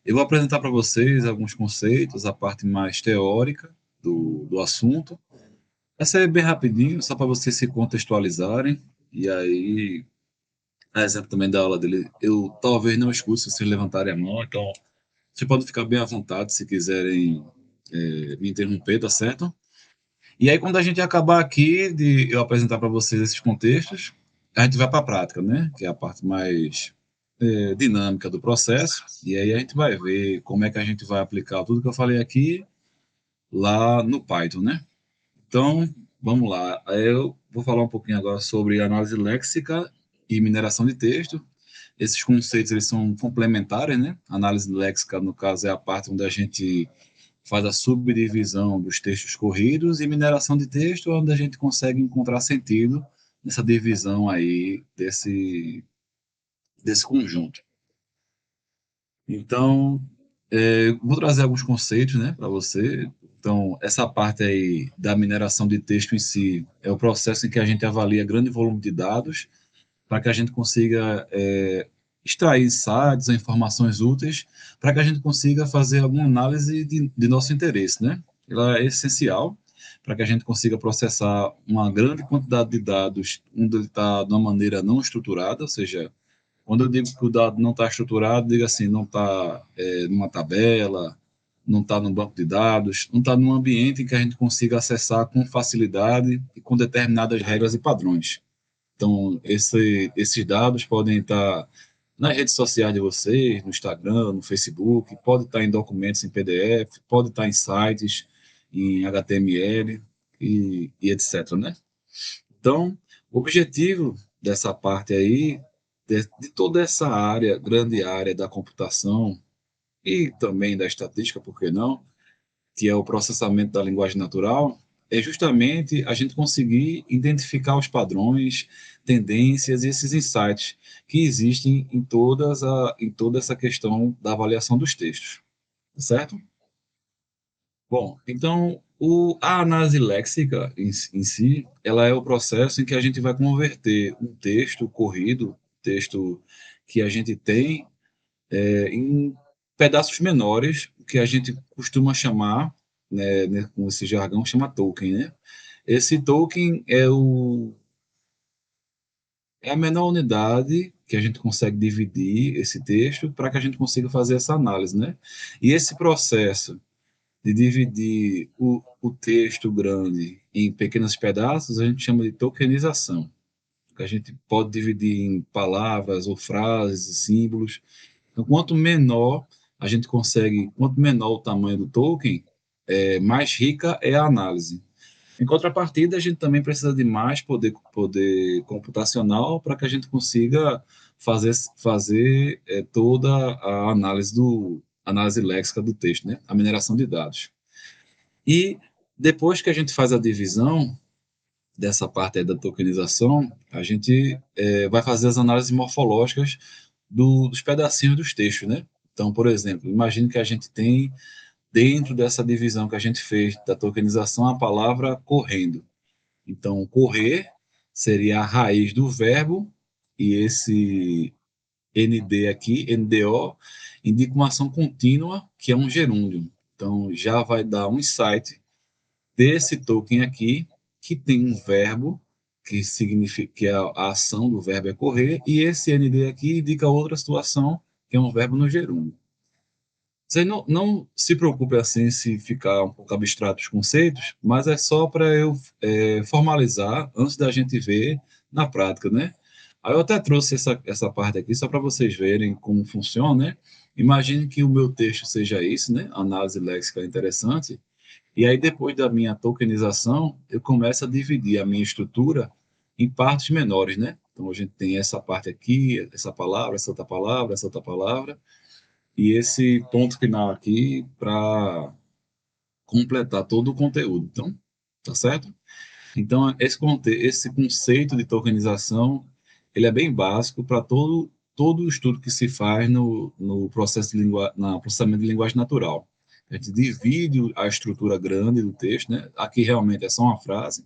Eu vou apresentar para vocês alguns conceitos, a parte mais teórica do assunto. Essa é bem rapidinho, só para vocês se contextualizarem. E aí, a exemplo também da aula dele, eu talvez não escute se vocês levantarem a mão, então vocês podem ficar bem à vontade se quiserem me interromper, tá certo? E aí, quando a gente acabar aqui de eu apresentar para vocês esses contextos, a gente vai para a prática, né? Que é a parte mais dinâmica do processo. E aí a gente vai ver como é que a gente vai aplicar tudo que eu falei aqui lá no Python, né? Então, vamos lá. Eu vou falar um pouquinho agora sobre análise léxica e mineração de texto. Esses conceitos eles são complementares, né? Análise léxica, no caso, é a parte onde a gente faz a subdivisão dos textos corridos, e mineração de texto, onde a gente consegue encontrar sentido nessa divisão aí desse conjunto. Então, vou trazer alguns conceitos, né, para você. Então, essa parte aí da mineração de texto em si é o processo em que a gente avalia grande volume de dados para que a gente consiga extrair insights, informações úteis, para que a gente consiga fazer alguma análise de nosso interesse, né? Ela é essencial para que a gente consiga processar uma grande quantidade de dados, onde ele está de uma maneira não estruturada, ou seja, quando eu digo que o dado não está estruturado, digo assim, não está numa tabela, não está no banco de dados, não está num ambiente em que a gente consiga acessar com facilidade e com determinadas regras e padrões. Então, esses dados podem estar nas redes sociais de vocês, no Instagram, no Facebook, pode estar em documentos em PDF, pode estar em sites, em HTML e etc, né? Então, o objetivo dessa parte aí, de toda essa área, grande área da computação e também da estatística, por que não, que é o processamento da linguagem natural, é justamente a gente conseguir identificar os padrões, tendências e esses insights que existem em toda essa questão da avaliação dos textos, certo? Bom, então a análise léxica em si, ela é o processo em que a gente vai converter um texto corrido, texto que a gente tem, em pedaços menores, que a gente costuma chamar, né, com esse jargão, chama token, né? Esse token é a menor unidade que a gente consegue dividir esse texto para que a gente consiga fazer essa análise, né? E esse processo de dividir o texto grande em pequenos pedaços, a gente chama de tokenização, que a gente pode dividir em palavras ou frases e símbolos. Então, quanto menor o tamanho do token, mais rica é a análise. Em contrapartida, a gente também precisa de mais poder computacional para que a gente consiga fazer toda a análise léxica do texto, né? A mineração de dados. E depois que a gente faz a divisão dessa parte aí da tokenização, a gente vai fazer as análises morfológicas dos pedacinhos dos textos, né? Então, por exemplo, imagine que a gente tem, dentro dessa divisão que a gente fez da tokenização, a palavra correndo. Então, correr seria a raiz do verbo, e esse ND aqui, NDO, indica uma ação contínua, que é um gerúndio. Então, já vai dar um insight desse token aqui, que tem um verbo, que significa que a ação do verbo é correr, e esse ND aqui indica outra situação, que é um verbo no gerúndio. Você não se preocupe assim se ficar um pouco abstrato os conceitos, mas é só para eu formalizar antes da gente ver na prática, né? Aí eu até trouxe essa parte aqui só para vocês verem como funciona, né? Imagine que o meu texto seja isso, né? Análise léxica interessante. E aí, depois da minha tokenização, eu começo a dividir a minha estrutura em partes menores, né? Então, a gente tem essa parte aqui, essa palavra, essa outra palavra, essa outra palavra, e esse ponto final aqui para completar todo o conteúdo. Então, tá certo? Então, esse conceito de tokenização, ele é bem básico para todo o estudo que se faz no processamento de linguagem natural. A gente divide a estrutura grande do texto, né? Aqui realmente é só uma frase,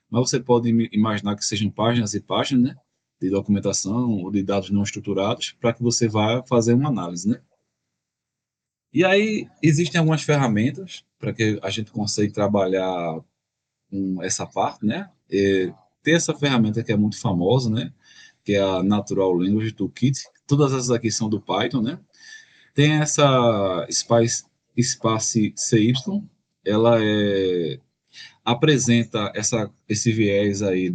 mas você pode imaginar que sejam páginas e páginas, né? De documentação ou de dados não estruturados, para que você vá fazer uma análise, né? E aí existem algumas ferramentas para que a gente consiga trabalhar com essa parte, né? Ter essa ferramenta que é muito famosa, né? Que é a Natural Language Toolkit. Todas essas aqui são do Python, né? Tem essa Space CY, ela apresenta esse viés aí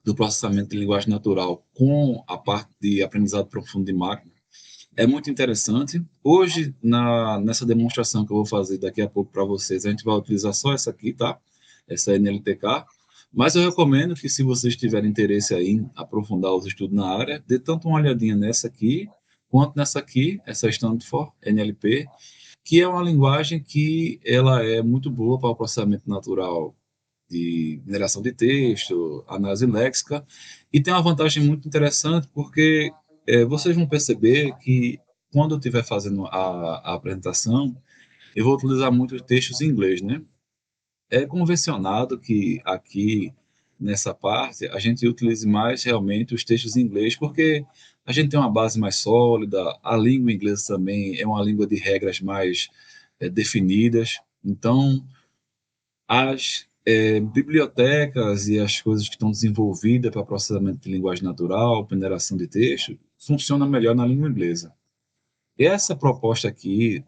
do processamento de linguagem natural com a parte de aprendizado profundo de máquina. É muito interessante. Hoje, nessa demonstração que eu vou fazer daqui a pouco para vocês, a gente vai utilizar só essa aqui, tá? Essa NLTK. Mas eu recomendo que, se vocês tiverem interesse aí em aprofundar os estudos na área, dê tanto uma olhadinha nessa aqui, quanto nessa aqui, essa Stanford NLP, que é uma linguagem que ela é muito boa para o processamento natural de mineração de texto, análise léxica, e tem uma vantagem muito interessante porque vocês vão perceber que quando eu estiver fazendo a apresentação, eu vou utilizar muitos textos em inglês, né? É convencionado que aqui nessa parte a gente utilize mais realmente os textos em inglês, porque a gente tem uma base mais sólida, a língua inglesa também é uma língua de regras mais definidas, então as bibliotecas e as coisas que estão desenvolvidas para processamento de linguagem natural, mineração de texto, funcionam melhor na língua inglesa. E essa proposta aqui,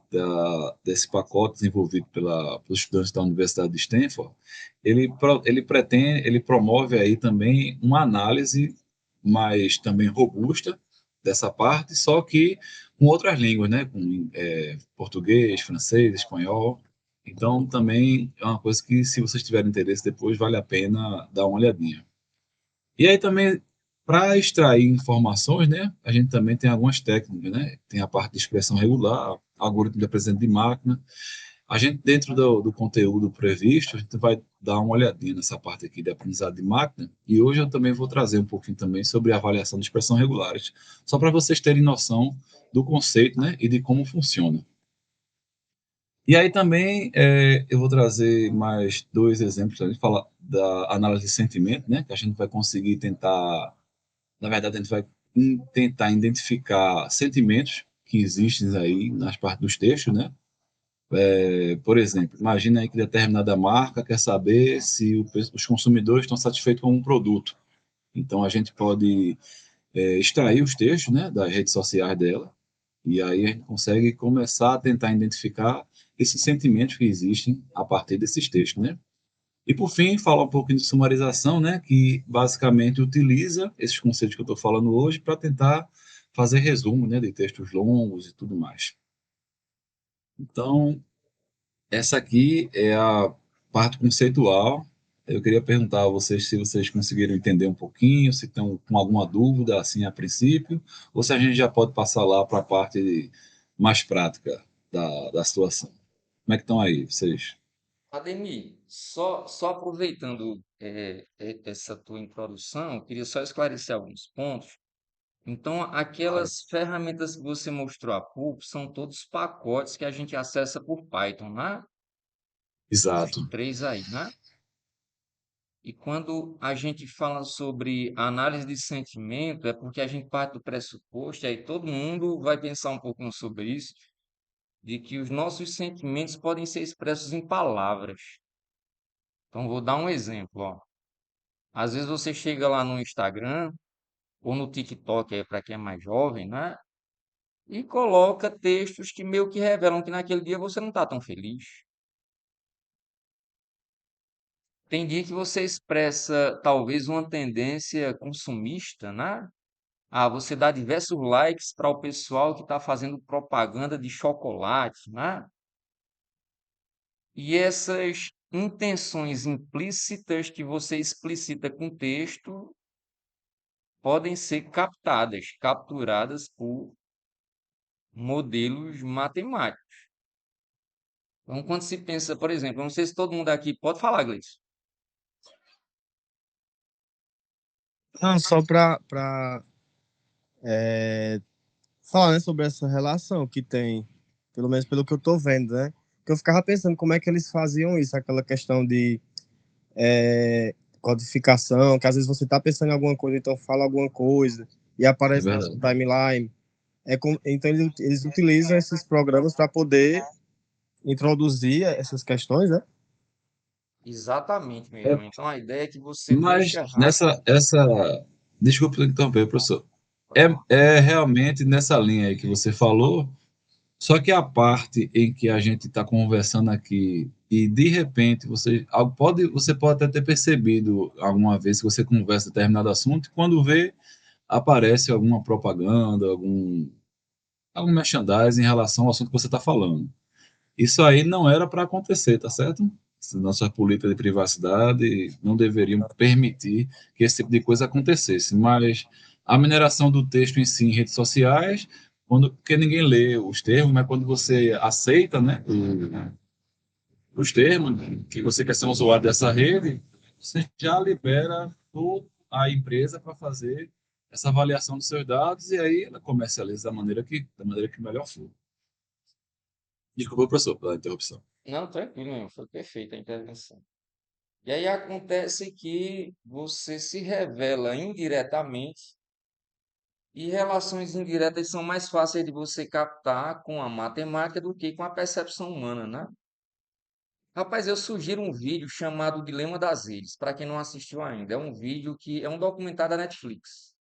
desse pacote desenvolvido pelos estudantes da Universidade de Stanford, ele promove aí também uma análise mais também robusta dessa parte, só que com outras línguas, né? Com português, francês, espanhol. Então, também é uma coisa que, se vocês tiverem interesse depois, vale a pena dar uma olhadinha. E aí também, para extrair informações, né, a gente também tem algumas técnicas, né? Tem a parte de expressão regular, algoritmo de aprendizado de máquina. A gente, dentro do conteúdo previsto, a gente vai dar uma olhadinha nessa parte aqui de aprendizado de máquina, e hoje eu também vou trazer um pouquinho também sobre a avaliação de expressão regulares, só para vocês terem noção do conceito, né, e de como funciona. E aí também eu vou trazer mais dois exemplos, a gente fala da análise de sentimento, né, que a gente vai conseguir tentar, na verdade, a gente vai tentar identificar sentimentos que existem aí nas partes dos textos, né? Por exemplo, imagina aí que determinada marca quer saber se os consumidores estão satisfeitos com um produto. Então, a gente pode extrair os textos, né, das redes sociais dela, e aí a gente consegue começar a tentar identificar esses sentimentos que existem a partir desses textos, né? E, por fim, falar um pouquinho de sumarização, né, que basicamente utiliza esses conceitos que eu estou falando hoje para tentar fazer resumo, né, de textos longos e tudo mais. Então, essa aqui é a parte conceitual. Eu queria perguntar a vocês se vocês conseguiram entender um pouquinho, se estão com alguma dúvida, assim, a princípio, ou se a gente já pode passar lá para a parte mais prática da situação. Como é que estão aí, vocês? Ademir, só aproveitando essa tua introdução, eu queria só esclarecer alguns pontos. Então, Claro. aquelas ferramentas que você mostrou há pouco são todos pacotes que a gente acessa por Python, né? Esses Exato. três aí, né? E quando a gente fala sobre análise de sentimento, é porque a gente parte do pressuposto, e aí todo mundo vai pensar um pouquinho sobre isso, de que os nossos sentimentos podem ser expressos em palavras. Então, vou dar um exemplo, ó. Às vezes você chega lá no Instagram ou no TikTok, aí para quem é mais jovem, né? E coloca textos que meio que revelam que naquele dia você não está tão feliz. Tem dia que você expressa talvez uma tendência consumista, né? Ah, você dá diversos likes para o pessoal que está fazendo propaganda de chocolate, né? E essas intenções implícitas que você explicita com texto podem ser captadas, capturadas por modelos matemáticos. Então, quando se pensa, por exemplo, eu não sei se todo mundo aqui pode falar, Gleice. Não, só para falar, né, sobre essa relação que tem, pelo menos pelo que eu tô vendo, né? Que eu ficava pensando como é que eles faziam isso, aquela questão de codificação, que às vezes você tá pensando em alguma coisa, então fala alguma coisa e É aparece na sua verdade. timeline. Então, eles utilizam esses programas para poder introduzir essas questões, né? Exatamente, meu É, irmão. Então a ideia é que você mas deixa rápido. desculpa interromper, professor. É realmente nessa linha aí que você falou, só que a parte em que a gente está conversando aqui e de repente você pode até ter percebido alguma vez que você conversa determinado assunto, e quando vê, aparece alguma propaganda, algum merchandising em relação ao assunto que você está falando. Isso aí não era para acontecer, tá certo? Nossa política de privacidade não deveriam permitir que esse tipo de coisa acontecesse. Mas a mineração do texto em si em redes sociais, porque ninguém lê os termos, mas quando você aceita, né, os termos, que você quer ser um usuário dessa rede, você já libera a empresa para fazer essa avaliação dos seus dados e aí ela comercializa da maneira que melhor for. Desculpa, professor, pela interrupção. Não, tranquilo, meu irmão. Foi perfeita a intervenção. E aí acontece que você se revela indiretamente, e relações indiretas são mais fáceis de você captar com a matemática do que com a percepção humana, né? Rapaz, eu sugiro um vídeo chamado Dilema das Redes, para quem não assistiu ainda. É um vídeo que é um documentário da Netflix,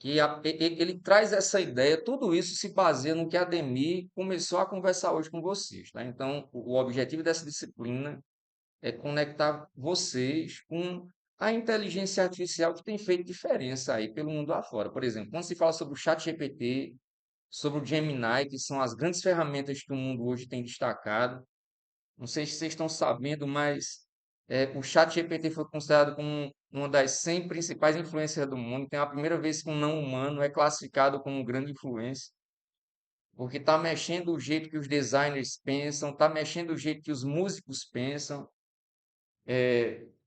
que ele traz essa ideia, tudo isso se baseia no que a Ademir começou a conversar hoje com vocês, tá? Então, o objetivo dessa disciplina é conectar vocês com a inteligência artificial que tem feito diferença aí pelo mundo afora. Por exemplo, quando se fala sobre o ChatGPT, sobre o Gemini, que são as grandes ferramentas que o mundo hoje tem destacado. Não sei se vocês estão sabendo, mas o ChatGPT foi considerado como uma das 100 principais influências do mundo. Então, é a primeira vez que um não humano é classificado como um grande influência, porque está mexendo o jeito que os designers pensam, está mexendo o jeito que os músicos pensam.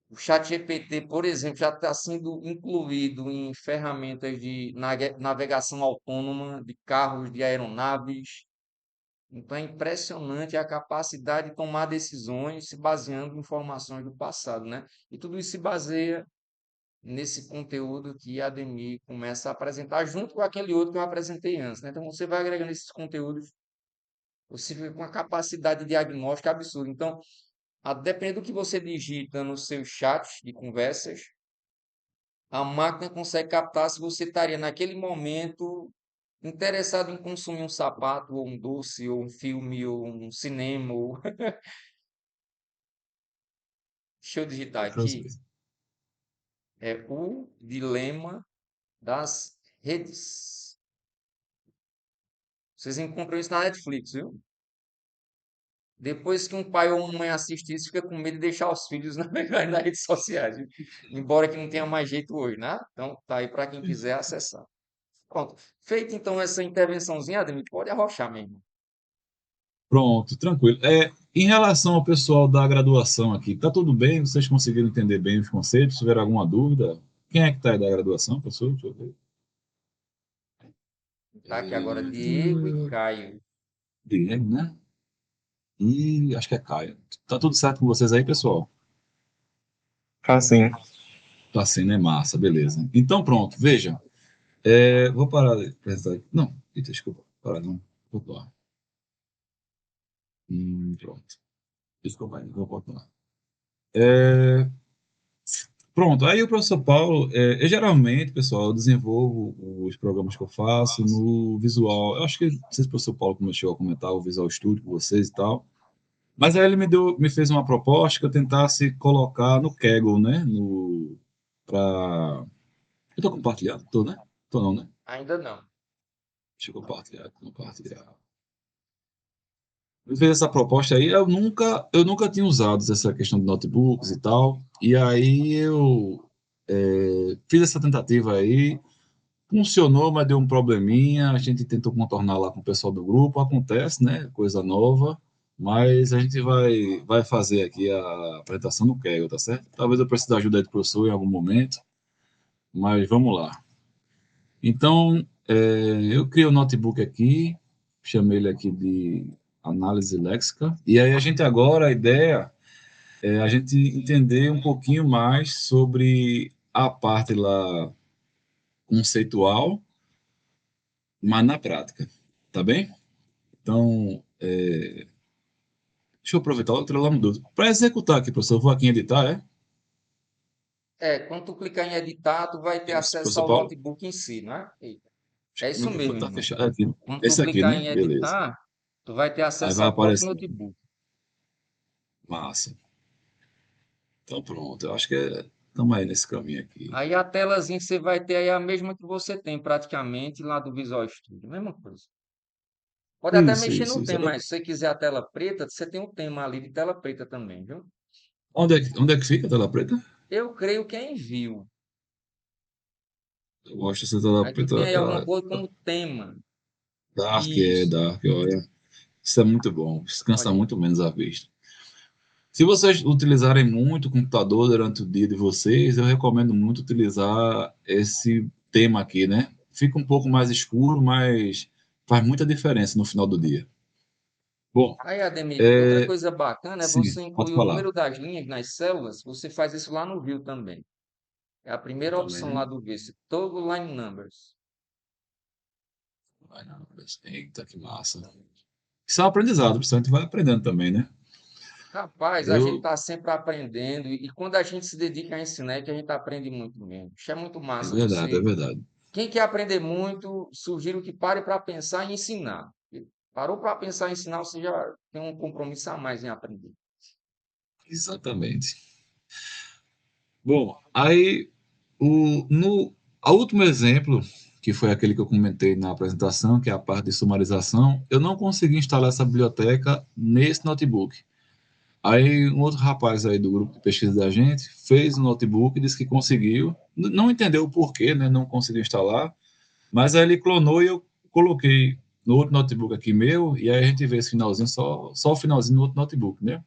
O ChatGPT, por exemplo, já está sendo incluído em ferramentas de navegação autônoma, de carros, de aeronaves. Então é impressionante a capacidade de tomar decisões se baseando em informações do passado, né? E tudo isso se baseia nesse conteúdo que a Ademir começa a apresentar junto com aquele outro que eu apresentei antes, né? Então você vai agregando esses conteúdos, você fica com uma capacidade de diagnóstico absurda. Então, depende do que você digita nos seus chats de conversas, a máquina consegue captar se você estaria naquele momento interessado em consumir um sapato, ou um doce, ou um filme, ou um cinema, ou... Deixa eu digitar aqui. É o dilema das redes. Vocês encontram isso na Netflix, viu? Depois que um pai ou uma mãe assiste isso, fica com medo de deixar os filhos navegarem nas redes sociais, viu? Embora que não tenha mais jeito hoje, né? Então, tá aí para quem quiser acessar. Pronto. Feita então essa intervençãozinha, Ademir, pode arrochar mesmo. Pronto, tranquilo. Em relação ao pessoal da graduação aqui, tá tudo bem? Vocês conseguiram entender bem os conceitos? Se tiver alguma dúvida? Quem é que está aí da graduação, professor? Deixa eu ver. Tá aqui agora Diego e Caio. Diego, né? E acho que é Caio. Tá tudo certo com vocês aí, pessoal? Assim. Tá sim, né? Massa, beleza. Então, pronto, veja. Vou parar de apresentar aqui. Não, eita, desculpa. Parar, não. Vou lá. Pronto. Desculpa aí, vou voltar. É, Pronto, aí o professor Paulo, eu geralmente, pessoal, eu desenvolvo os programas que eu faço no Visual. Eu acho que, não sei se o professor Paulo começou a comentar o Visual Studio com vocês e tal, mas aí ele me fez uma proposta que eu tentasse colocar no Kaggle, né? Eu tô compartilhando? Tô, né? Tô não, né? Ainda não. Deixa eu compartilhar. Me fez essa proposta aí, eu nunca tinha usado essa questão de notebooks e tal, e aí eu fiz essa tentativa aí. Funcionou, mas deu um probleminha. A gente tentou contornar lá com o pessoal do grupo. Acontece, né? Coisa nova. Mas a gente vai fazer aqui a apresentação no Kaggle, tá certo? Talvez eu precise da ajuda aí do professor em algum momento. Mas vamos lá. Então, eu criei o notebook aqui. Chamei ele aqui de análise léxica. E aí a gente agora, a ideia é a gente entender um pouquinho mais sobre a parte lá conceitual mas na prática, tá bem? Então, deixa eu aproveitar outra lá mudou. Para executar aqui, professor, eu vou aqui em editar, é? Quando tu clicar em editar, tu vai ter Isso, acesso professor ao Paulo? notebook em si, né? Eita, Acho é que o isso mesmo, microfone tá irmão. fechado aqui. Quando tu Esse aqui, clicar né? em Beleza. editar, tu vai ter Aí acesso vai ao próprio aparecer. notebook. Massa. Então pronto, eu acho que estamos aí nesse caminho aqui. Aí a telazinha que você vai ter aí é a mesma que você tem praticamente lá do Visual Studio, mesma coisa. Pode até Isso, mexer isso, no isso. tema, mas se você quiser a tela preta, você tem um tema ali de tela preta também, viu? Onde é que fica a tela preta? Eu creio que é envio. Eu gosto dessa tela Aí tu preta, tem aí alguma aquela coisa como tema. Isso. Dark, olha. Isso é muito bom, isso cansa Olha aí. muito menos a vista. Se vocês utilizarem muito o computador durante o dia de vocês, eu recomendo muito utilizar esse tema aqui, né? Fica um pouco mais escuro, mas faz muita diferença no final do dia. Bom, Aí, Ademir, outra coisa bacana é sim, você pode incluir o falar. número das linhas nas células. Você faz isso lá no View também. É a primeira opção lá Também. do View, Toggle Line Numbers. Vai não, eita, que massa. Isso é um aprendizado, a gente vai aprendendo também, né? Rapaz, a gente Eu, está sempre aprendendo e quando a gente se dedica a ensinar é que a gente aprende muito mesmo. Isso é muito é massa verdade, é você. verdade. Quem quer aprender muito, sugiro que pare para pensar e ensinar. E parou para pensar em ensinar, você já tem um compromisso a mais em aprender. Exatamente. Bom, aí a último exemplo, que foi aquele que eu comentei na apresentação, que é a parte de sumarização, eu não consegui instalar essa biblioteca nesse notebook. Aí um outro rapaz aí do grupo de pesquisa da gente fez um notebook, disse que conseguiu, não entendeu o porquê, né, não conseguiu instalar, mas aí ele clonou e eu coloquei no outro notebook aqui meu, e aí a gente vê esse finalzinho, só o finalzinho no outro notebook, né?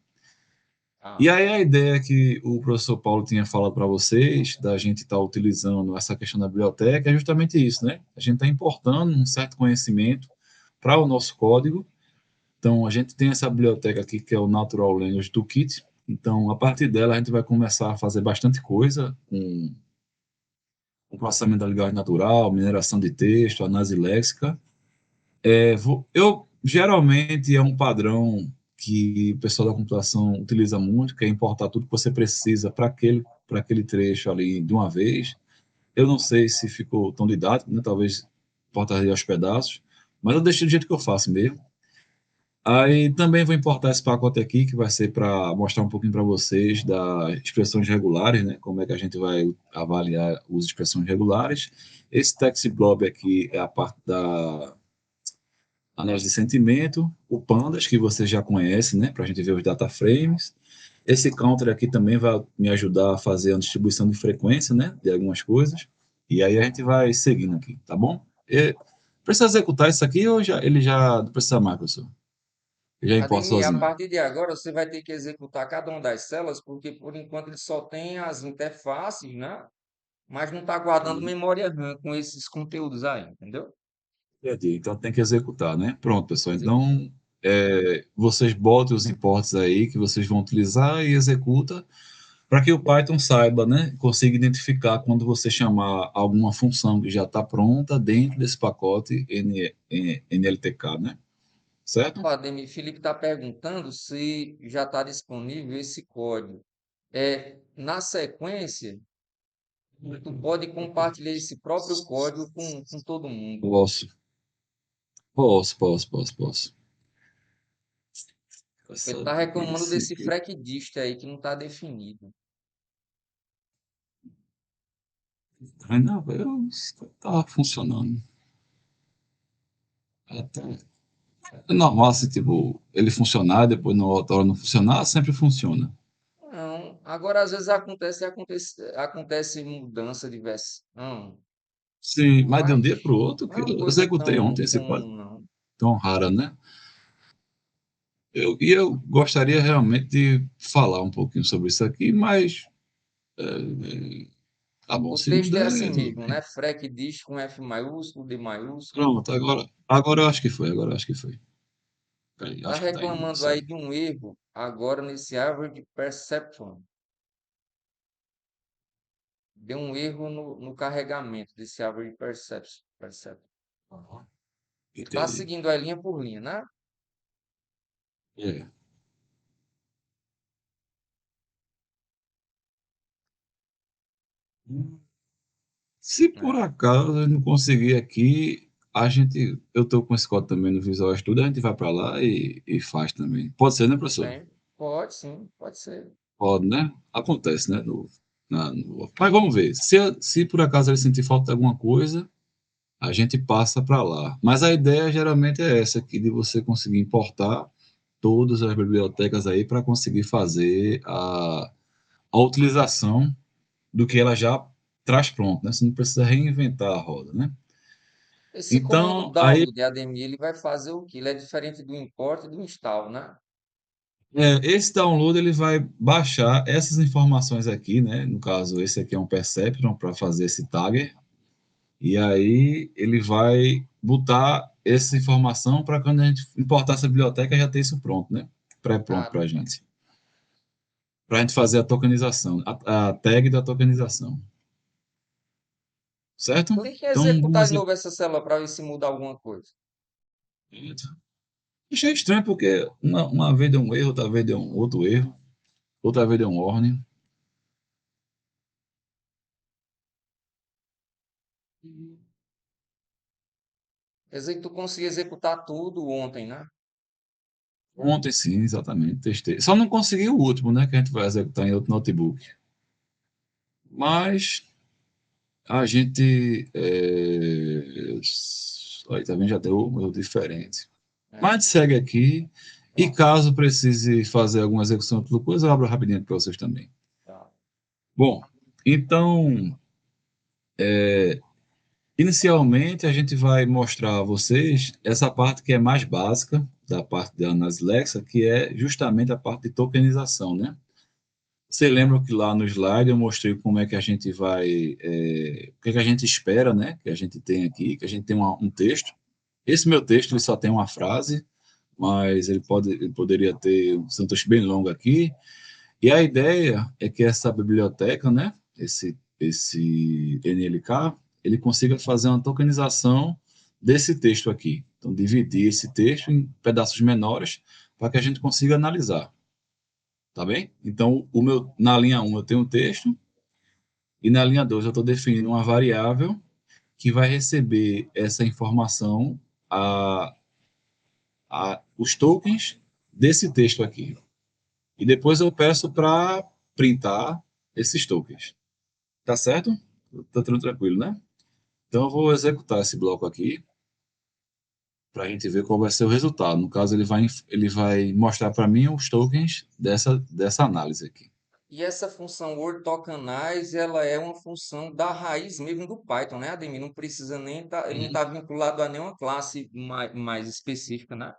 E Ah, aí a ideia que o professor Paulo tinha falado para vocês, da gente estar utilizando essa questão da biblioteca, é justamente isso, né? A gente está importando um certo conhecimento para o nosso código. Então, a gente tem essa biblioteca aqui, que é o Natural Language Toolkit. Então, a partir dela, a gente vai começar a fazer bastante coisa com o processamento da linguagem natural, mineração de texto, análise léxica. Eu geralmente é um padrão que o pessoal da computação utiliza muito, que é importar tudo que você precisa para aquele trecho ali de uma vez. Eu não sei se ficou tão didático, né? Talvez importaria aos pedaços, mas eu deixei do jeito que eu faço mesmo. Aí também vou importar esse pacote aqui, que vai ser para mostrar um pouquinho para vocês das expressões regulares, né? Como é que a gente vai avaliar as expressões regulares. Esse text blob aqui é a parte da análise de sentimento, o Pandas, que você já conhece, né, para a gente ver os data frames. Esse counter aqui também vai me ajudar a fazer a distribuição de frequência, né, de algumas coisas. E aí a gente vai seguindo aqui, tá bom? Precisa executar isso aqui ou ele já não precisa mais, professor? Ele já importa Ademir, a sozinho. partir de agora você vai ter que executar cada uma das células, porque por enquanto ele só tem as interfaces, né? Mas não está guardando Uhum. memória RAM com esses conteúdos aí, entendeu? Entendi. Então tem que executar, né? Pronto, pessoal. Executa. Então, vocês botem os imports aí que vocês vão utilizar e executa para que o Python saiba, né, consiga identificar quando você chamar alguma função que já está pronta dentro desse pacote NLTK, né? Certo? Ó, Ademir, Felipe está perguntando se já está disponível esse código. Na sequência, tu pode compartilhar esse próprio código com todo mundo. Posso, posso. Ele Essa está reclamando desse aqui. FREC-dist aí que não está definido. Não, estava funcionando. Até, é normal, se tipo, ele funcionar, depois na outra hora não funcionar, sempre funciona. Não, agora às vezes acontece mudança de versão. Sim, mas de um Mas dia para o outro, não que é uma eu coisa executei tão ontem esse código, comum, não. tão rara, né? Eu gostaria realmente de falar um pouquinho sobre isso aqui, mas tá bom, O se não texto é der, assim tudo mesmo, né? bem. FREC-dist com F maiúsculo, D maiúsculo. Pronto, agora eu acho que foi, agora eu acho que foi. Peraí, Está acho que tá indo, reclamando aí certo. de um erro agora nesse average perceptron. Deu um erro no carregamento desse average perceptron. Tu tá Entendi. seguindo a linha por linha, né? É. Se por É, acaso eu não conseguir aqui, eu estou com esse código também no Visual Studio, a gente vai para lá e faz também. Pode ser, né, tudo professor? bem. Pode sim, pode ser. Pode, né? Acontece, né? Mas vamos ver. Se por acaso ele sentir falta de alguma coisa, a gente passa para lá. Mas a ideia geralmente é essa aqui, de você conseguir importar todas as bibliotecas aí para conseguir fazer a utilização do que ela já traz pronto, né? Você não precisa reinventar a roda, né? Esse comando Então, aí, download ADMI, ele vai fazer o quê? Ele é diferente do import e do install, né? esse download ele vai baixar essas informações aqui, né? No caso, esse aqui é um perceptron para fazer esse tagger, e aí ele vai botar essa informação para quando a gente importar essa biblioteca já ter isso pronto, né? Pré-pronto Ah, para a gente. Para a gente fazer a tokenização, a tag da tokenização. Certo? clique em Então, executar vamos de novo essa célula para ver se muda alguma coisa. achei estranho porque uma vez deu um erro, outra vez deu um outro erro, outra vez deu um warning. Quer dizer que tu conseguiu executar tudo ontem, né? Ontem sim, exatamente, testei. Só não consegui o último, né, que a gente vai executar em outro notebook. Mas a gente. Aí, tá vendo? Já deu um erro diferente. Mas a É, gente segue aqui. E pronto. caso precise fazer alguma execução de outra coisa, eu abro rapidinho para vocês também. Tá. Bom, então, inicialmente a gente vai mostrar a vocês essa parte que é mais básica da parte da análise lexa, que é justamente a parte de tokenização, né? Você lembra que lá no slide eu mostrei como é que a gente vai, o que é que a gente espera, né? Que a gente tem aqui, que a gente tem um texto. Esse meu texto ele só tem uma frase, mas ele poderia ter um texto bem longo aqui. E a ideia é que essa biblioteca, né? Esse NLK, ele consiga fazer uma tokenização desse texto aqui. Então, dividir esse texto em pedaços menores para que a gente consiga analisar. Tá bem? Então, na linha um eu tenho um texto, e na linha 2 eu estou definindo uma variável que vai receber essa informação, a, os tokens desse texto aqui. E depois eu peço para printar esses tokens. Tá certo? Tá tudo tranquilo, né? Então eu vou executar esse bloco aqui para a gente ver qual vai ser o resultado. No caso, ele vai mostrar para mim os tokens dessa análise aqui. E essa função word tokenize, ela é uma função da raiz mesmo do Python, né, Ademir? Não precisa nem ele não está vinculado a nenhuma classe mais específica, né?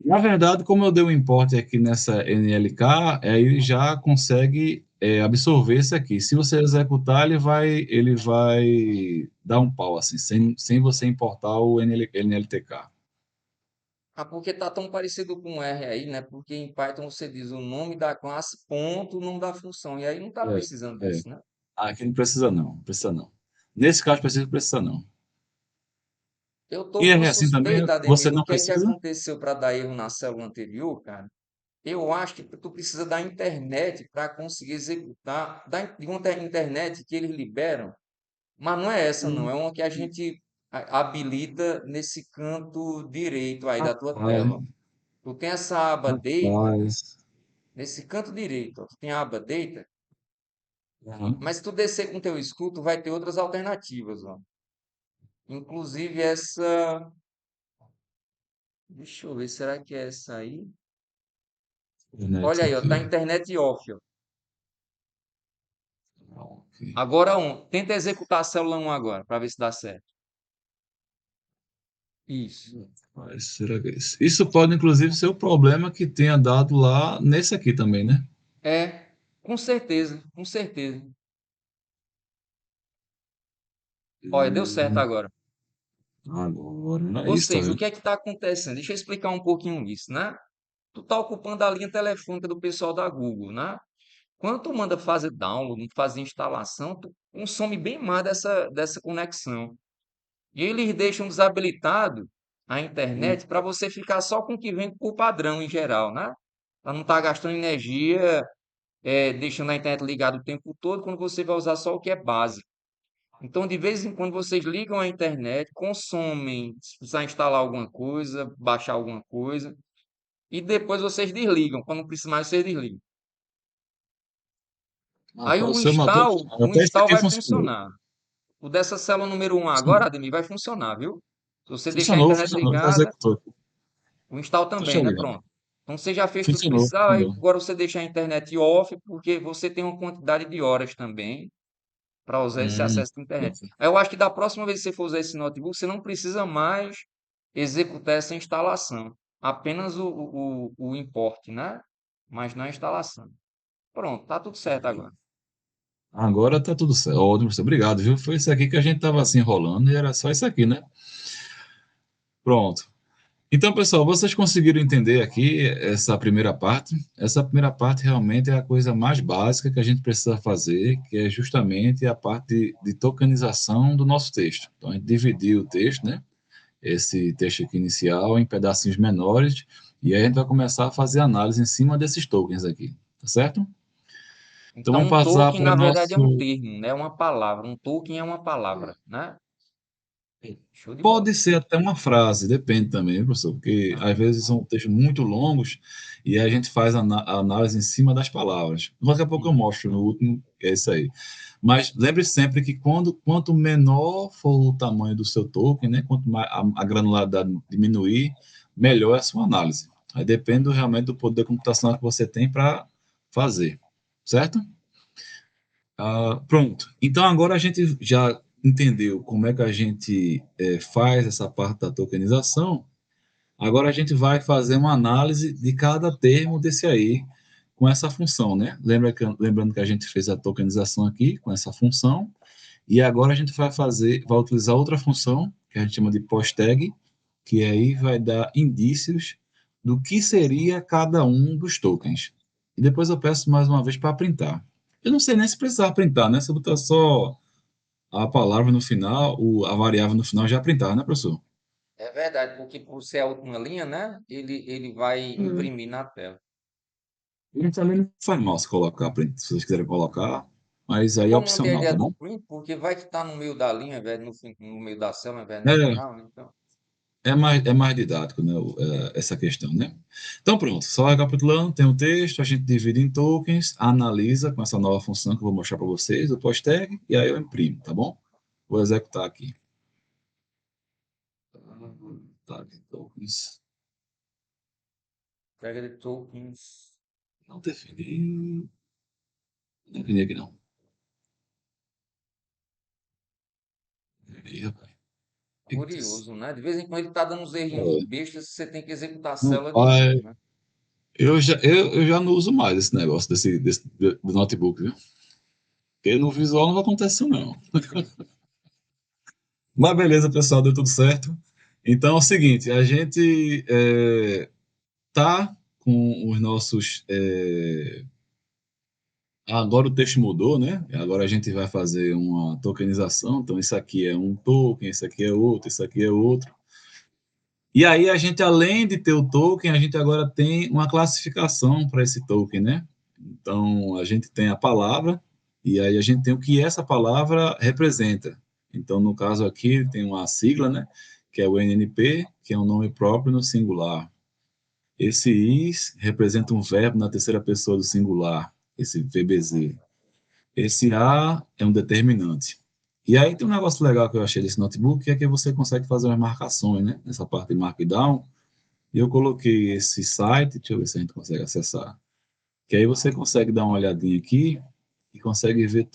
Na verdade, como eu dei um import aqui nessa NLK, ele já consegue absorver isso aqui. Se você executar, ele vai dar um pau, assim, sem você importar o NLTK. Ah, porque tá tão parecido com R aí, né? Porque em Python você diz o nome da classe, ponto, o nome da função. E aí não tá precisando É, é. disso, né? Aqui não precisa não, não precisa não. Nesse caso, precisa não. Eu tô E com é assim também, suspeita, você Ademir, do não que é que precisa? aconteceu para dar erro na célula anterior, cara. Eu acho que tu precisa da internet para conseguir executar, de uma internet que eles liberam. Mas não é essa, não. É uma que a gente habilita nesse canto direito aí da tua Rapaz, tela. Ó. Tu tem essa aba Data, rapaz. nesse canto direito, ó, tu tem a aba Data, Uhum. mas se tu descer com teu scroll, tu vai ter outras alternativas, ó. Inclusive essa, deixa eu ver, será que é essa aí? Internet Olha aí, ó, tá aqui. internet off, ó. Ok. Agora tenta executar a célula 1 agora, para ver se dá certo. Isso. Mas será que isso pode, inclusive, ser o problema que tenha dado lá nesse aqui também, né? É, com certeza, com certeza. Olha, deu certo Hum, agora. Agora, Ou isso, tá seja, o vendo? que é que está acontecendo? Deixa eu explicar um pouquinho isso, né? Tu está ocupando a linha telefônica do pessoal da Google, né? Quando tu manda fazer download, fazer instalação, tu consome bem mais dessa conexão. E eles deixam desabilitado a internet para você ficar só com o que vem por padrão em geral, né? Para não estar gastando energia, deixando a internet ligada o tempo todo, quando você vai usar só o que é básico. Então, de vez em quando, vocês ligam a internet, consomem, se precisar instalar alguma coisa, baixar alguma coisa, e depois vocês desligam. Quando precisa mais, vocês desligam. Aí Rapaz, o seu motor, o até isso install aqui vai funcionou. funcionar. O dessa célula número 1 agora, Funcionou, Ademir, vai funcionar, viu? Se você deixar a funcionou, internet funcionou, já ligada, executou. o install Deixa também, eu né? ligar. Pronto. Então você já fez tudo que Funcionou, precisava, aí funcionou. agora você deixa a internet off, porque você tem uma quantidade de horas também para usar esse acesso à internet. Perfeito. Aí eu acho que da próxima vez que você for usar esse notebook, você não precisa mais executar essa instalação. Apenas o import, né? Mas não a instalação. Pronto, tá tudo certo agora. Agora tá tudo certo. Ótimo, obrigado, viu? Foi isso aqui que a gente tava assim enrolando e era só isso aqui, né? Pronto. Então, pessoal, vocês conseguiram entender aqui essa primeira parte? Essa primeira parte realmente é a coisa mais básica que a gente precisa fazer, que é justamente a parte de tokenização do nosso texto. Então, a gente dividiu o texto, né? Esse texto aqui inicial em pedacinhos menores, e aí a gente vai começar a fazer análise em cima desses tokens aqui, tá certo? Então, Então, vamos um passar token, para o na verdade, é um nosso. termo, né? É uma palavra. Um token é uma palavra, né? Show de bola. Pode ser até uma frase, depende também, professor, porque Ah, às vezes são textos muito longos e a gente faz a análise em cima das palavras. Daqui a pouco eu uhum. mostro no último, que é isso aí. Mas lembre sempre que quanto menor for o tamanho do seu token, né, quanto mais a granularidade diminuir, melhor é a sua análise. Aí depende realmente do poder computacional que você tem para fazer, certo? Pronto. Então agora a gente já entendeu como é que a gente faz essa parte da tokenização. Agora a gente vai fazer uma análise de cada termo desse aí com essa função, né? Lembrando que a gente fez a tokenização aqui com essa função e agora a gente vai utilizar outra função que a gente chama de post-tag, que aí vai dar indícios do que seria cada um dos tokens. E depois eu peço mais uma vez para printar. Eu não sei nem se precisar printar, né? Se eu botar só a palavra no final, a variável no final já printar, né, professor? É verdade, porque por ser a última linha, né? Ele vai imprimir na tela. E também não faz mal se colocar, se vocês quiserem colocar, mas É aí é bom manter a opcional, ideia tá do bom? print, porque vai que tá no meio da linha, velho, no meio da célula, velho, no É, final, né? Então, é mais didático, né, essa questão, né? Então, pronto, só recapitulando, tem o texto, a gente divide em tokens, analisa com essa nova função que eu vou mostrar para vocês, o post-tag, e aí eu imprimo, tá bom? Vou executar aqui. Tag tokens. pega de tokens. Não defini. Não defini aqui não. Defini, rapaz. Eita. Curioso, né? De vez em quando ele tá dando uns errinhos É, bestas, você tem que executar a não célula de novo, vai. né? Eu já não uso mais esse negócio do notebook, viu? Porque no visual não vai acontecer isso, não. Mas beleza, pessoal, deu tudo certo. Então é o seguinte, a gente tá com os nossos. Agora o texto mudou, né? Agora a gente vai fazer uma tokenização. Então isso aqui é um token, isso aqui é outro, isso aqui é outro. E aí a gente, além de ter o token, a gente agora tem uma classificação para esse token, né? Então a gente tem a palavra e aí a gente tem o que essa palavra representa. Então no caso aqui tem uma sigla, né? Que é o NNP, que é um nome próprio no singular. Esse is representa um verbo na terceira pessoa do singular, esse VBZ. Esse A é um determinante. E aí tem um negócio legal que eu achei desse notebook, que é que você consegue fazer umas marcações, né? Nessa parte de Markdown. E eu coloquei esse site, deixa eu ver se a gente consegue acessar. Que aí você consegue dar uma olhadinha aqui e consegue ver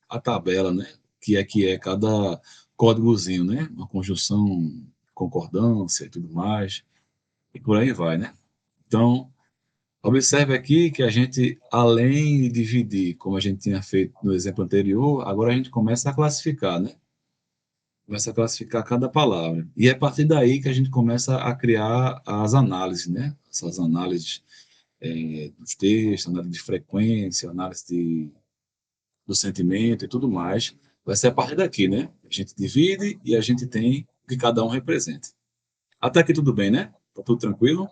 a tabela, né? Que é cada códigozinho, né? Uma conjunção, concordância e tudo mais. E por aí vai, né? Então, observe aqui que a gente, além de dividir, como a gente tinha feito no exemplo anterior, agora a gente começa a classificar, né? Começa a classificar cada palavra. E é a partir daí que a gente começa a criar as análises, né? Essas análises dos textos, análise de frequência, do sentimento e tudo mais, Vai ser a partir daqui, né? A gente divide e a gente tem o que cada um representa. Até aqui tudo bem, né? Tá tudo tranquilo?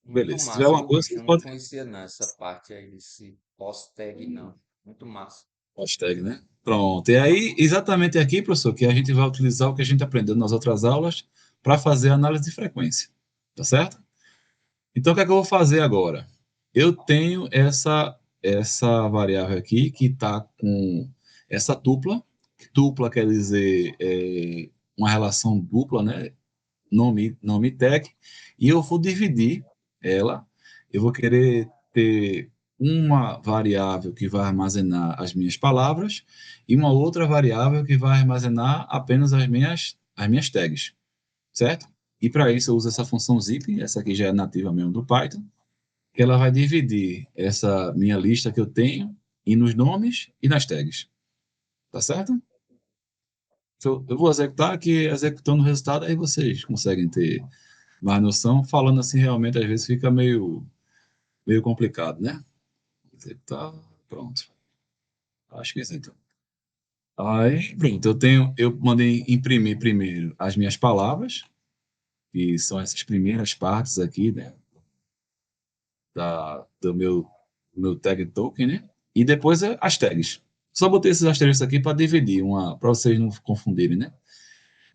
Muito Beleza. Se tiver massa, alguma viu, coisa, bicho? você Eu não pode. conhecia não, essa parte aí desse pós-tag, não. Muito massa. Hashtag, né? Pronto. E aí, exatamente aqui, professor, que a gente vai utilizar o que a gente aprendeu nas outras aulas para fazer a análise de frequência. Tá certo? Então, o que é que eu vou fazer agora? Eu tenho essa variável aqui que está com essa tupla. Tupla quer dizer uma relação dupla, né? Nome tag. E eu vou dividir ela. Eu vou querer ter uma variável que vai armazenar as minhas palavras e uma outra variável que vai armazenar apenas as minhas tags, certo? E para isso eu uso essa função zip, essa aqui já é nativa mesmo do Python, que ela vai dividir essa minha lista que eu tenho e nos nomes e nas tags. Tá certo? Então, eu vou executar aqui, executando o resultado, aí vocês conseguem ter mais noção. Falando assim, realmente, às vezes fica meio complicado, né? Executar, pronto. Acho que é isso então. Aí, pronto, eu mandei imprimir primeiro as minhas palavras, que são essas primeiras partes aqui, né? Do meu tag token, né? E depois as tags. Só botei esses asteriscos aqui para dividir, para vocês não confundirem, né?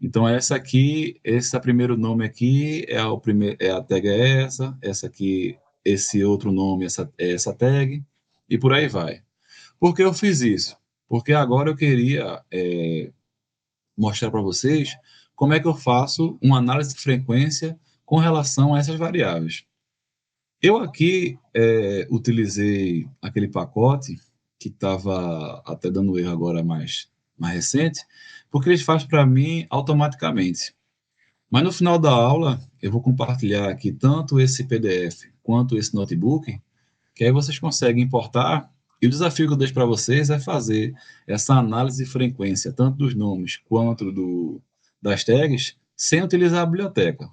Então essa aqui, esse primeiro nome aqui a tag é essa aqui, esse outro nome, essa tag, e por aí vai. Por que eu fiz isso? Porque agora eu queria mostrar para vocês como é que eu faço uma análise de frequência com relação a essas variáveis. Eu aqui utilizei aquele pacote que estava até dando erro agora mais recente, porque ele faz para mim automaticamente. Mas no final da aula, eu vou compartilhar aqui tanto esse PDF quanto esse notebook, que aí vocês conseguem importar. E o desafio que eu deixo para vocês é fazer essa análise de frequência, tanto dos nomes quanto das tags, sem utilizar a biblioteca.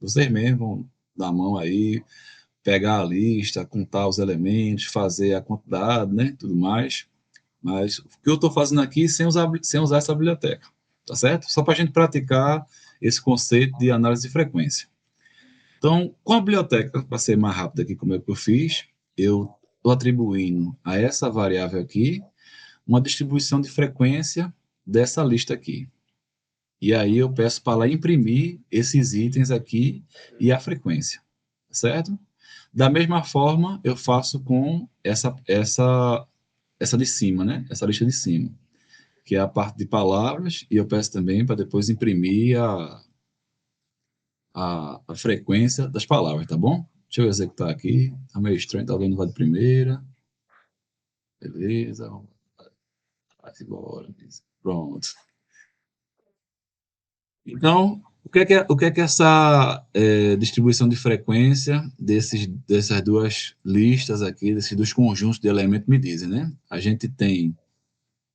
Vocês mesmos vão dar a mão aí, pegar a lista, contar os elementos, fazer a quantidade, né, tudo mais. Mas o que eu estou fazendo aqui sem usar essa biblioteca, tá certo? Só para a gente praticar esse conceito de análise de frequência. Então, com a biblioteca, para ser mais rápido aqui, como é que eu fiz, eu estou atribuindo a essa variável aqui uma distribuição de frequência dessa lista aqui. E aí eu peço para ela imprimir esses itens aqui e a frequência, certo? Da mesma forma, eu faço com essa de cima, né? Essa lista de cima, que é a parte de palavras, e eu peço também para depois imprimir a frequência das palavras, tá bom? Deixa eu executar aqui. Tá meio estranho, tá vendo? Vai de primeira. Beleza. Vai embora. Pronto. Então, o que é que essa distribuição de frequência dessas duas listas aqui, desses dois conjuntos de elementos me dizem, né? A gente tem,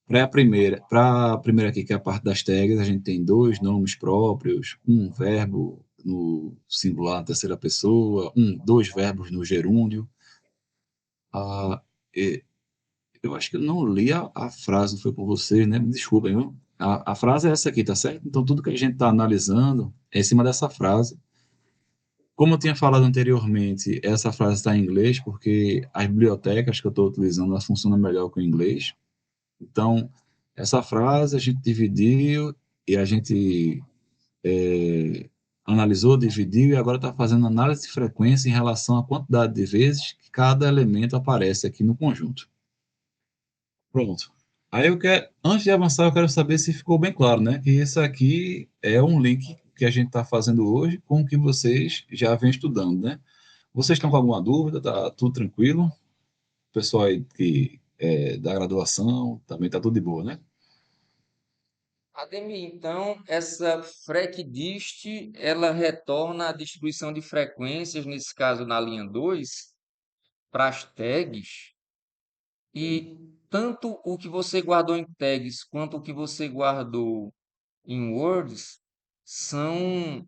para a primeira aqui, que é a parte das tags, a gente tem dois nomes próprios, um verbo no singular, terceira pessoa, dois verbos no gerúndio. Ah, eu acho que eu não li a frase, não foi por vocês, né? Me desculpem, viu? A frase é essa aqui, tá certo? Então, tudo que a gente está analisando é em cima dessa frase. Como eu tinha falado anteriormente, essa frase está em inglês, porque as bibliotecas que eu estou utilizando, elas funcionam melhor com o inglês. Então, essa frase a gente dividiu e a gente analisou, dividiu e agora está fazendo análise de frequência em relação à quantidade de vezes que cada elemento aparece aqui no conjunto. Pronto. Aí antes de avançar, eu quero saber se ficou bem claro, né? Que isso aqui é um link que a gente está fazendo hoje com o que vocês já vêm estudando, né? Vocês estão com alguma dúvida? Tá tudo tranquilo? O pessoal aí que da graduação também tá tudo de boa, né? Ademir, então, essa FreqDist, ela retorna a distribuição de frequências, nesse caso na linha 2, para as tags, e tanto o que você guardou em tags quanto o que você guardou em words são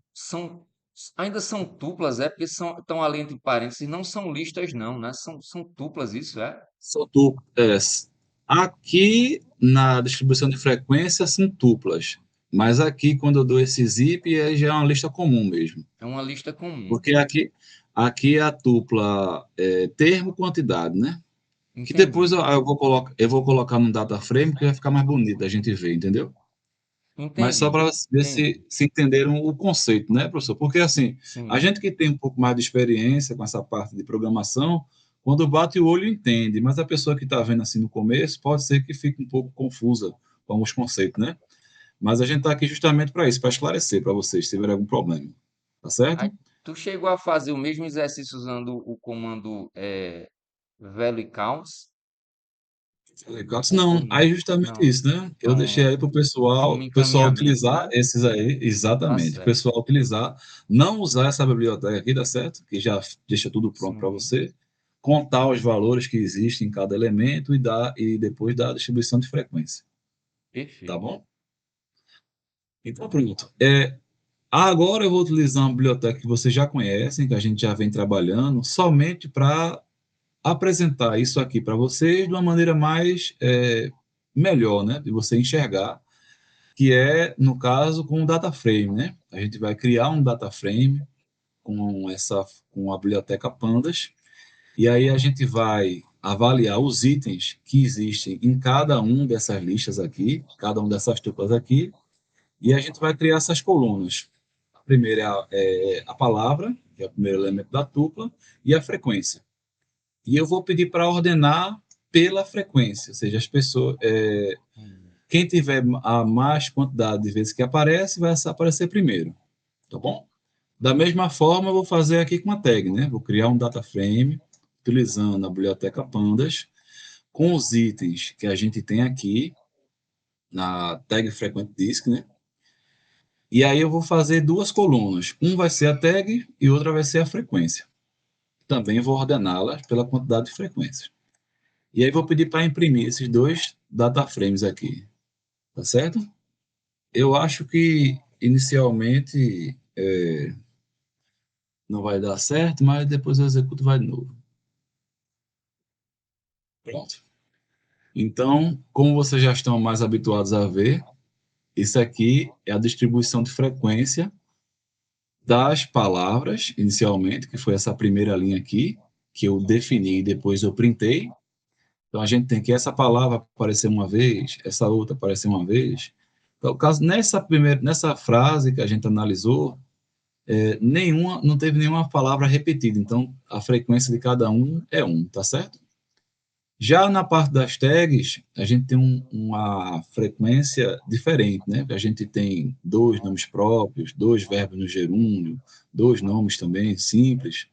ainda são tuplas, porque estão além entre parênteses, não são listas não, né? São tuplas isso, é? Só tu, Aqui, na distribuição de frequência, são tuplas. Mas aqui, quando eu dou esse zip, aí já é uma lista comum mesmo. É uma lista comum. Porque aqui é a tupla termo-quantidade, né? Que depois Entendi. eu vou colocar no data frame, que vai ficar mais bonito a gente ver, entendeu? Mas só Entendi. para ver Entendi. se entenderam o conceito, né, professor? Porque, assim, a Sim. gente que tem um pouco mais de experiência com essa parte de programação, quando bate o olho entende, mas a pessoa que está vendo assim no começo pode ser que fique um pouco confusa com os conceitos, né? Mas a gente está aqui justamente para isso, para esclarecer para vocês, se tiver algum problema. Tá Aí, certo? tu chegou a fazer o mesmo exercício usando o comando VeloCounts? Legal. Ou Não, não? aí justamente Não. isso, né? Eu deixei aí Pronto. para Como o pessoal encaminhamento, utilizar né? esses aí, Tá exatamente. O certo. pessoal utilizar, não usar essa biblioteca aqui, tá certo? Que já deixa tudo pronto para Sim. você, contar os valores que existem em cada elemento e depois dar a distribuição de frequência, tá Perfeito. bom? Então, pronto. Agora eu vou utilizar uma biblioteca que vocês já conhecem, que a gente já vem trabalhando, somente para apresentar isso aqui para vocês de uma maneira mais melhor, né? De você enxergar, que é, no caso, com o data frame, né? A gente vai criar um data frame com a biblioteca Pandas, e aí a gente vai avaliar os itens que existem em cada um dessas listas aqui, cada um dessas tuplas aqui, e a gente vai criar essas colunas. A primeira é a palavra, que é o primeiro elemento da tupla, e a frequência. E eu vou pedir para ordenar pela frequência, ou seja, as pessoas, Hum. quem tiver a mais quantidade de vezes que aparece, vai aparecer primeiro, tá bom? Da mesma forma, eu vou fazer aqui com a tag, né? Vou criar um data frame utilizando a biblioteca Pandas com os itens que a gente tem aqui na tag frequent disk, né? E aí eu vou fazer duas colunas. Um vai ser a tag e outra vai ser a frequência. Também vou ordená-las pela quantidade de frequências. E aí vou pedir para imprimir esses dois data frames aqui, tá certo? Eu acho que inicialmente não vai dar certo, mas depois eu executo vai de novo. Pronto. Então, como vocês já estão mais habituados a ver, isso aqui é a distribuição de frequência das palavras, inicialmente, que foi essa primeira linha aqui, que eu defini e depois eu printei. Então, a gente tem que essa palavra aparecer uma vez, essa outra aparecer uma vez. Então, caso nessa frase que a gente analisou, não teve nenhuma palavra repetida. Então, a frequência de cada um é um, tá certo? Já na parte das tags, a gente tem uma frequência diferente, né? A gente tem dois nomes próprios, dois verbos no gerúndio, dois nomes também simples.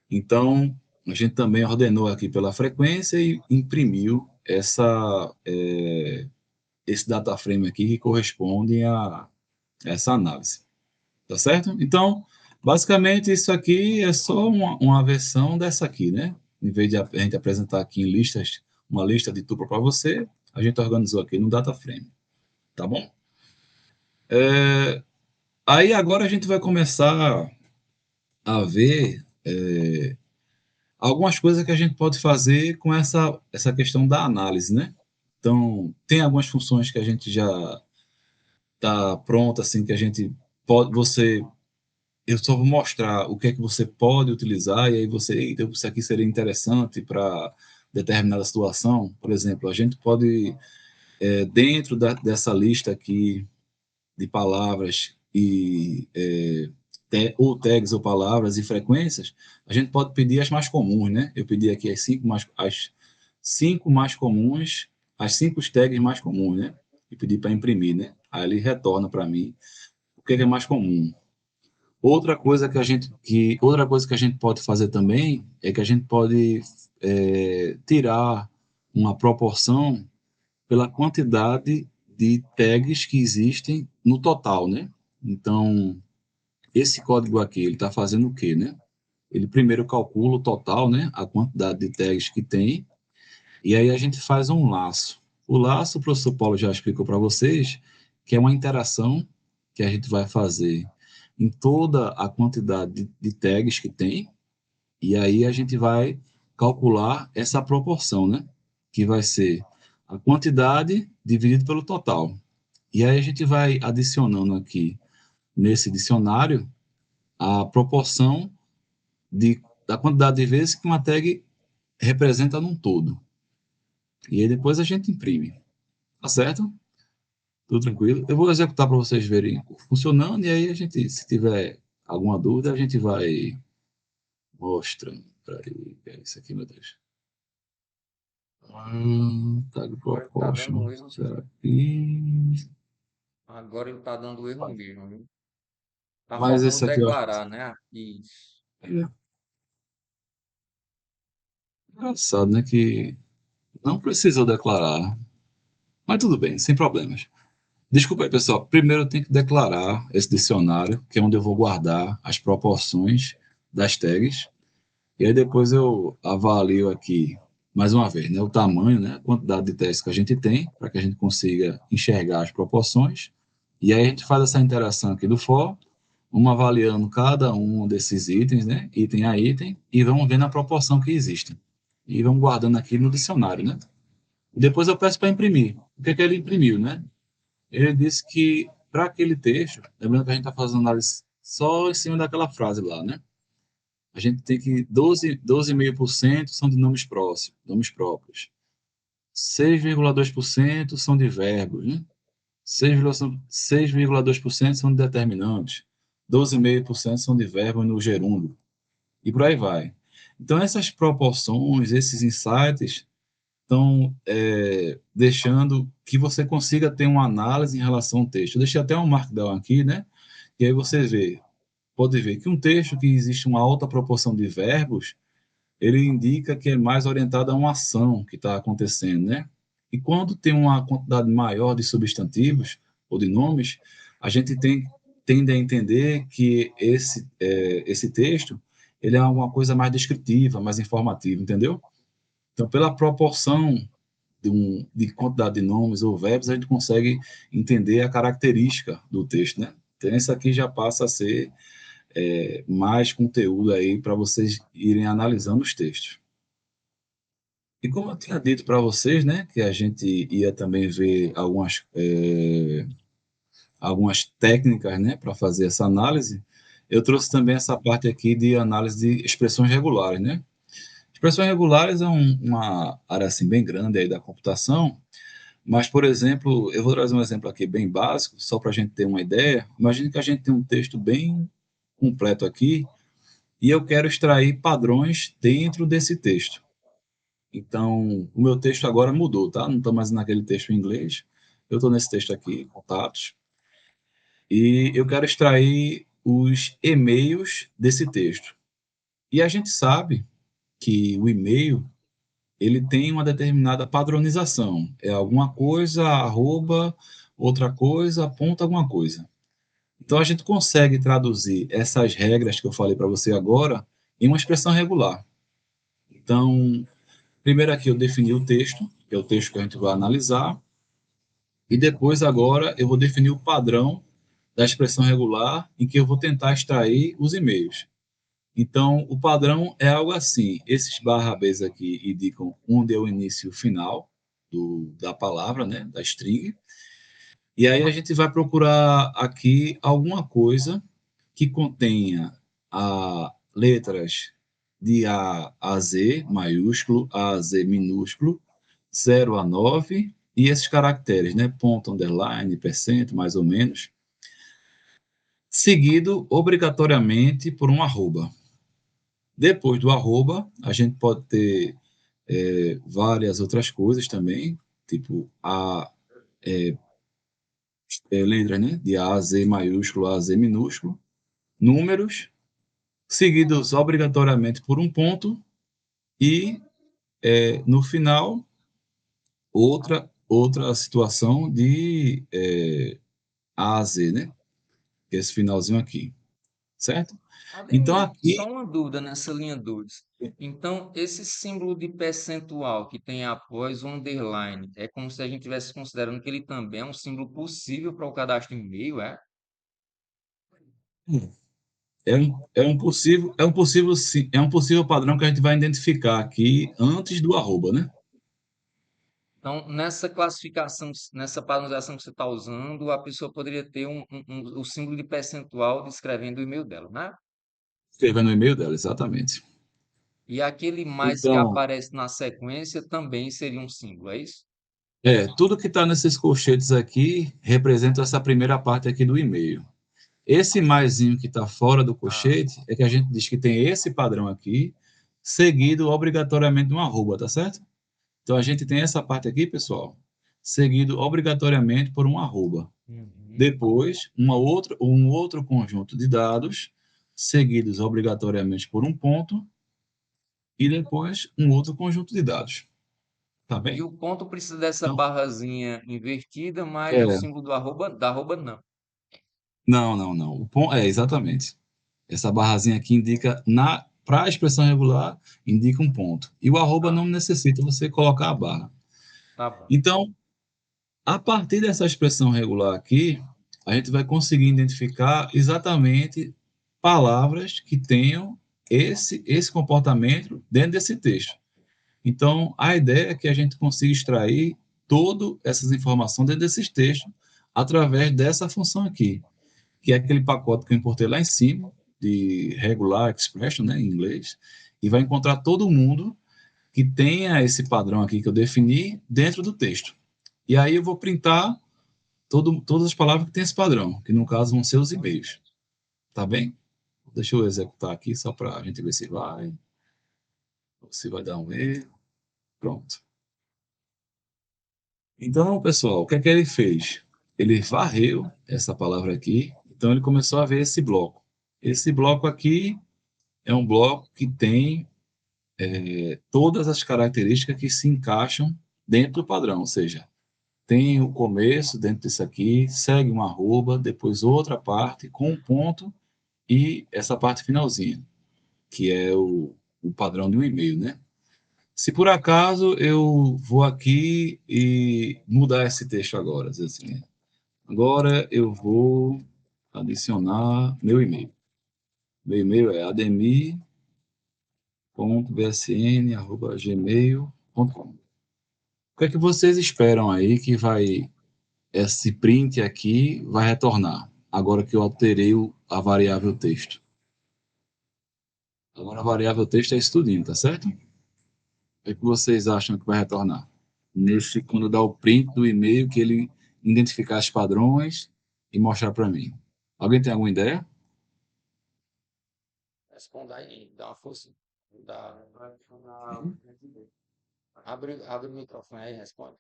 Então, a gente também ordenou aqui pela frequência e imprimiu esse data frame aqui que corresponde a essa análise. Tá certo? Então, basicamente, isso aqui é só uma versão dessa aqui, né? Em vez de a gente apresentar aqui em listas, uma lista de tupla para você, a gente organizou aqui no data frame. Tá bom? Aí agora a gente vai começar a ver algumas coisas que a gente pode fazer com essa questão da análise, né? Então, tem algumas funções que a gente já está pronta, assim, que a gente pode, eu só vou mostrar o que é que você pode utilizar e aí então isso aqui seria interessante para determinada situação. Por exemplo, a gente pode, dentro dessa lista aqui de palavras ou tags ou palavras e frequências, a gente pode pedir as mais comuns, né? Eu pedi aqui as cinco mais comuns, as cinco tags mais comuns, né? E pedi para imprimir, né? Aí ele retorna para mim o que é mais comum. Outra coisa que a gente pode fazer também é que a gente pode tirar uma proporção pela quantidade de tags que existem no total, né? Então, esse código aqui, ele está fazendo o quê, né? Ele primeiro calcula o total, né? A quantidade de tags que tem, e aí a gente faz um laço. O laço, o professor Paulo já explicou para vocês, que é uma interação que a gente vai fazer em toda a quantidade de tags que tem, e aí a gente vai calcular essa proporção, né? Que vai ser a quantidade dividido pelo total. E aí a gente vai adicionando aqui nesse dicionário a proporção da quantidade de vezes que uma tag representa num todo. E aí depois a gente imprime. Tá certo? Tudo tranquilo. Eu vou executar para vocês verem funcionando, e aí a gente, se tiver alguma dúvida, a gente vai mostrando. Peraí, é isso aqui, meu Deus. Tag Agora ele tá dando proportion. erro. Será que... Agora ele tá dando erro mesmo, viu? Tá Mas faltando esse aqui eu acho declarar, né? Isso. que é engraçado, né? Que não precisou declarar. Mas tudo bem, sem problemas. Desculpa aí, pessoal. Primeiro eu tenho que declarar esse dicionário, que é onde eu vou guardar as proporções das tags. E aí depois eu avalio aqui, mais uma vez, né, o tamanho, né, a quantidade de tags que a gente tem, para que a gente consiga enxergar as proporções. E aí a gente faz essa interação aqui do for, vamos avaliando cada um desses itens, né, item a item, e vamos vendo a proporção que existe. E vamos guardando aqui no dicionário, né. E depois eu peço para imprimir. O que é que ele imprimiu, né? Ele disse que para aquele texto, lembrando que a gente está fazendo análise só em cima daquela frase lá, né? A gente tem que 12,5% são de nomes próximos, nomes próprios. 6,2% são de verbos, né? 6,2% são de determinantes. 12,5% são de verbos no gerúndio. E por aí vai. Então, essas proporções, esses insights, estão deixando que você consiga ter uma análise em relação ao texto. Eu deixei até um markdown aqui, né? E aí você pode ver que um texto que existe uma alta proporção de verbos, ele indica que é mais orientado a uma ação que está acontecendo, né? E quando tem uma quantidade maior de substantivos ou de nomes, a gente tende a entender que esse texto ele é uma coisa mais descritiva, mais informativa, entendeu? Então, pela proporção de quantidade de nomes ou verbos, a gente consegue entender a característica do texto, né? Então, isso aqui já passa a ser mais conteúdo aí para vocês irem analisando os textos. E como eu tinha dito para vocês, né, que a gente ia também ver algumas técnicas, né, para fazer essa análise, eu trouxe também essa parte aqui de análise de expressões regulares, né? Expressões regulares é uma área assim bem grande aí da computação, mas, por exemplo, eu vou trazer um exemplo aqui bem básico, só para a gente ter uma ideia. Imagine que a gente tem um texto bem completo aqui e eu quero extrair padrões dentro desse texto. Então, o meu texto agora mudou, tá? Não estou mais naquele texto em inglês. Eu estou nesse texto aqui, contatos, e eu quero extrair os e-mails desse texto. E a gente sabe que o e-mail ele tem uma determinada padronização. É alguma coisa, arroba, outra coisa, ponto alguma coisa. Então, a gente consegue traduzir essas regras que eu falei para você agora em uma expressão regular. Então, primeiro aqui eu defini o texto, que é o texto que a gente vai analisar, e depois agora eu vou definir o padrão da expressão regular em que eu vou tentar extrair os e-mails. Então, o padrão é algo assim, esses barra Bs aqui indicam onde é o início e o final da palavra, né, da string, e aí a gente vai procurar aqui alguma coisa que contenha letras de A a Z, maiúsculo, A a Z minúsculo, 0 a 9, e esses caracteres, né, ponto, underline, percento, mais ou menos, seguido obrigatoriamente por um arroba. Depois do arroba, a gente pode ter várias outras coisas também, tipo letras, né, de A a Z maiúsculo, A a Z minúsculo, números, seguidos obrigatoriamente por um ponto, e no final, outra situação de A a Z, né, que é esse finalzinho aqui, certo? Então, Ademir, aqui, só uma dúvida nessa linha 2. Então, esse símbolo de percentual que tem após o underline, é como se a gente estivesse considerando que ele também é um símbolo possível para o cadastro e-mail, é? é um possível padrão que a gente vai identificar aqui antes do arroba, né? Então, nessa classificação, nessa padronização que você está usando, a pessoa poderia ter o símbolo de percentual descrevendo o e-mail dela, né? Escrevendo no e-mail dela, exatamente. E aquele mais que Então, aparece na sequência também seria um símbolo, é isso? tudo que está nesses colchetes aqui representa essa primeira parte aqui do e-mail. Esse maisinho que está fora do Ah, colchete é que a gente diz que tem esse padrão aqui, seguido obrigatoriamente de um arroba, tá certo? Então a gente tem essa parte aqui, pessoal, seguido obrigatoriamente por um arroba. uhum. Depois, um outro conjunto de dados, seguidos obrigatoriamente por um ponto, e depois um outro conjunto de dados. Tá E bem? o ponto precisa dessa Então, barrazinha invertida, mas o é, símbolo do arroba, da arroba não. não, não, não. O ponto, exatamente. Essa barrazinha aqui indica, para a expressão regular, indica um ponto. E o arroba Tá, não necessita você colocar a barra. tá bom. Então, a partir dessa expressão regular aqui, a gente vai conseguir identificar exatamente palavras que tenham esse comportamento dentro desse texto. Então, a ideia é que a gente consiga extrair todas essas informações dentro desses textos através dessa função aqui, que é aquele pacote que eu importei lá em cima, de regular expression, né, em inglês, e vai encontrar todo mundo que tenha esse padrão aqui que eu defini dentro do texto. E aí eu vou printar todas as palavras que tem esse padrão, que no caso vão ser os e-mails. Tá bem? Deixa eu executar aqui só para a gente ver se vai dar um erro. Pronto. Então, pessoal, o que é que ele fez? Ele varreu essa palavra aqui, então ele começou a ver esse bloco. Esse bloco aqui é um bloco que tem todas as características que se encaixam dentro do padrão, ou seja, tem o começo dentro disso aqui, segue uma arroba, depois outra parte com um ponto e essa parte finalzinha, que é o padrão de um e-mail, né? Se por acaso eu vou aqui e mudar esse texto agora, dizer assim, agora eu vou adicionar meu e-mail. Meu e-mail é ademir.bsn@gmail.com. O que é que vocês esperam aí que esse print aqui vai retornar, agora que eu alterei a variável texto? Agora a variável texto é isso tudinho, tá certo? O que é que vocês acham que vai retornar? Quando dá o print do e-mail, que ele identificar os padrões e mostrar para mim. Alguém tem alguma ideia? Responda aí, dá uma força. Dá. Uhum. Abre o microfone aí e responde.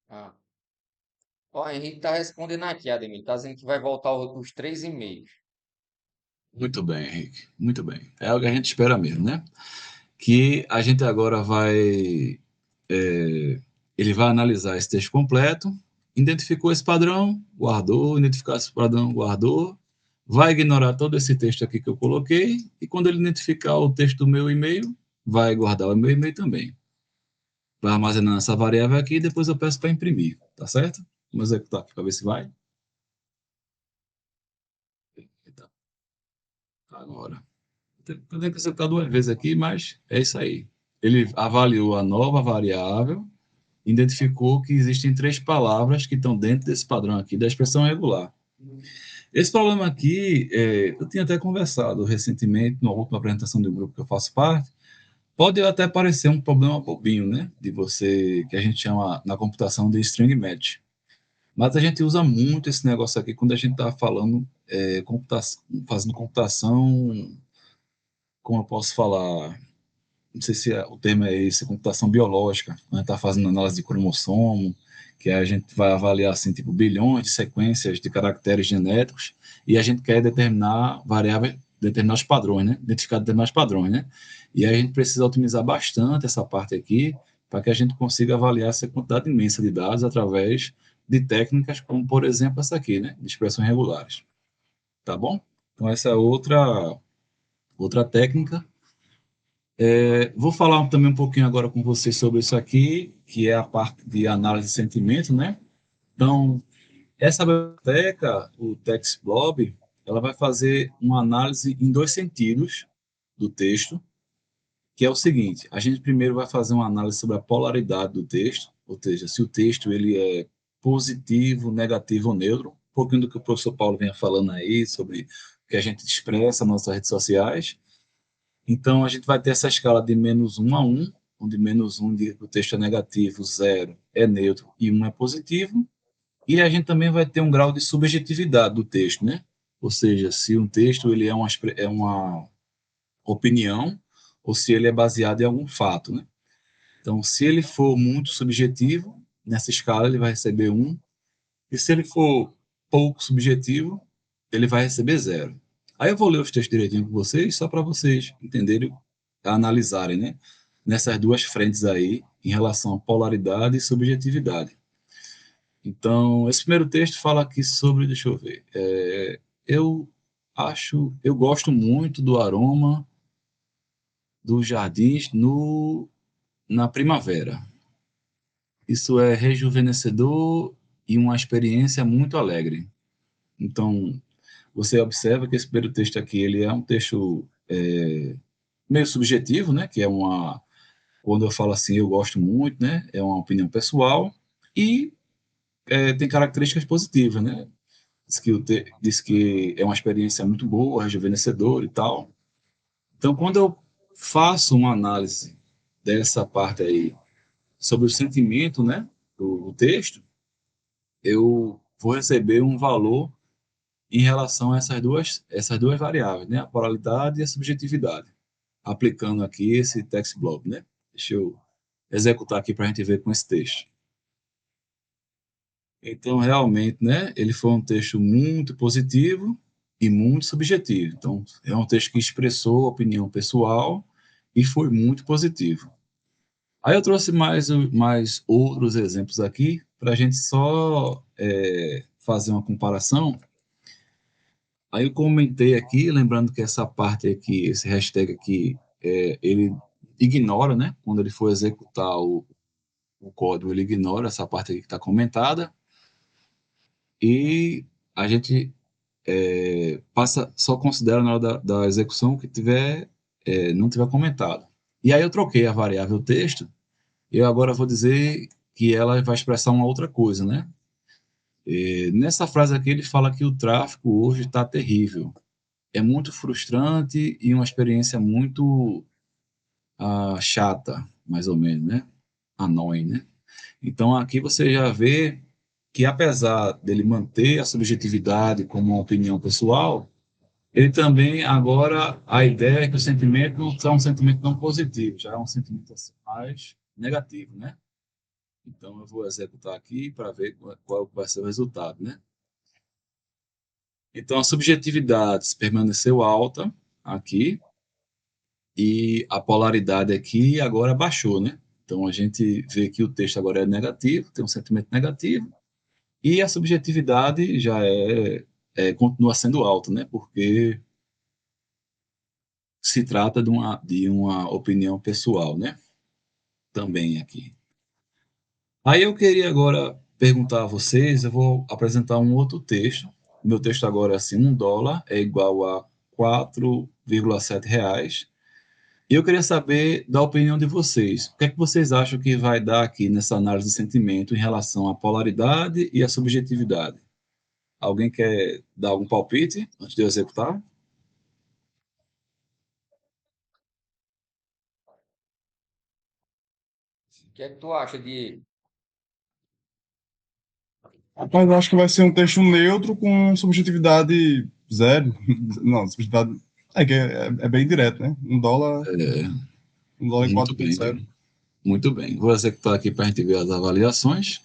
Ah. Ó, Henrique tá respondendo aqui, Ademir. Tá dizendo que vai voltar os 3 e-mails. Muito bem, Henrique. Muito bem. É o que a gente espera mesmo, né? Que a gente agora ele vai analisar esse texto completo, identificou esse padrão, guardou, identificou esse padrão, guardou, vai ignorar todo esse texto aqui que eu coloquei, e quando ele identificar o texto do meu e-mail, vai guardar o meu e-mail também. Vai armazenar essa variável aqui e depois eu peço para imprimir, tá certo? Vamos executar aqui para ver se vai. Eita, agora. Eu tenho que executar duas vezes aqui, mas é isso aí. Ele avaliou a nova variável, identificou que existem três palavras que estão dentro desse padrão aqui da expressão regular. Esse problema aqui, eu tinha até conversado recentemente, na última apresentação do grupo que eu faço parte, pode até parecer um problema bobinho, né? De você, que a gente chama na computação de string match. Mas a gente usa muito esse negócio aqui quando a gente está falando, fazendo computação, como eu posso falar, não sei se o termo é esse, computação biológica, a gente está fazendo análise de cromossomo, que a gente vai avaliar, assim, tipo, bilhões de sequências de caracteres genéticos, e a gente quer determinar variáveis, determinados padrões, né? Identificar determinados padrões, né? E aí a gente precisa otimizar bastante essa parte aqui, para que a gente consiga avaliar essa quantidade imensa de dados através de técnicas como, por exemplo, essa aqui, né? De expressões regulares. Tá bom? Então, essa é outra técnica. Vou falar também um pouquinho agora com vocês sobre isso aqui, que é a parte de análise de sentimento, né? Então, essa biblioteca, o TextBlob, ela vai fazer uma análise em dois sentidos do texto. que é o seguinte: a gente primeiro vai fazer uma análise sobre a polaridade do texto, ou seja, se o texto ele é positivo, negativo ou neutro, um pouquinho do que o professor Paulo vinha falando aí sobre o que a gente expressa nas nossas redes sociais. Então, a gente vai ter essa escala de -1 a 1, onde -1 indica que o texto é negativo, 0 é neutro e 1 é positivo. E a gente também vai ter um grau de subjetividade do texto, né? Ou seja, se um texto ele é uma opinião ou se ele é baseado em algum fato, né? Então, se ele for muito subjetivo, nessa escala ele vai receber 1, e se ele for pouco subjetivo, ele vai receber 0. Aí eu vou ler os textos direitinho com vocês, só para vocês entenderem, analisarem, né? Nessas duas frentes aí, em relação à polaridade e subjetividade. Então, esse primeiro texto fala aqui sobre, deixa eu ver, eu gosto muito do aroma dos jardins na primavera. Isso é rejuvenescedor e uma experiência muito alegre. Então, você observa que esse primeiro texto aqui, ele é um texto meio subjetivo, né? Que é quando eu falo assim, eu gosto muito, né? É uma opinião pessoal e tem características positivas, né? Diz que é uma experiência muito boa, rejuvenescedora e tal. Então, quando eu faço uma análise dessa parte aí sobre o sentimento, né, do texto, eu vou receber um valor em relação a essas duas variáveis, né, a pluralidade e a subjetividade, aplicando aqui esse text block, né? Deixa eu executar aqui para a gente ver com esse texto. Então, realmente, né, ele foi um texto muito positivo e muito subjetivo. Então, é um texto que expressou a opinião pessoal e foi muito positivo. Aí eu trouxe mais outros exemplos aqui para a gente só fazer uma comparação. Aí eu comentei aqui, lembrando que essa parte aqui, esse hashtag aqui, ele ignora, né? Quando ele for executar o código, ele ignora essa parte aqui que está comentada. E a gente só considera na hora da execução que não tiver comentado. E aí eu troquei a variável texto, e eu agora vou dizer que ela vai expressar uma outra coisa, né? Nessa frase aqui ele fala que o tráfego hoje está terrível. É muito frustrante e uma experiência muito chata, mais ou menos, né? Annoying, né? Então aqui você já vê que apesar dele manter a subjetividade como uma opinião pessoal, ele também, agora, a ideia é que o sentimento não é um sentimento não positivo, já é um sentimento assim, mais negativo, né? Então, eu vou executar aqui para ver qual vai ser o resultado, né? Então, a subjetividade permaneceu alta aqui e a polaridade aqui agora baixou, né? Então, a gente vê que o texto agora é negativo, tem um sentimento negativo, e a subjetividade já continua sendo alta, né? Porque se trata de uma opinião pessoal, né? Também aqui. Aí eu queria agora perguntar a vocês, eu vou apresentar um outro texto. O meu texto agora é assim, $1 é igual a 4,7 reais. E eu queria saber da opinião de vocês. O que é que vocês acham que vai dar aqui nessa análise de sentimento em relação à polaridade e à subjetividade? Alguém quer dar algum palpite antes de eu executar? O que é que tu acha de Rapaz, eu acho que vai ser um texto neutro com subjetividade zero. Não, subjetividade. É bem direto, né? $1 e Muito 4,0. bem, muito bem. Vou executar aqui para a gente ver as avaliações.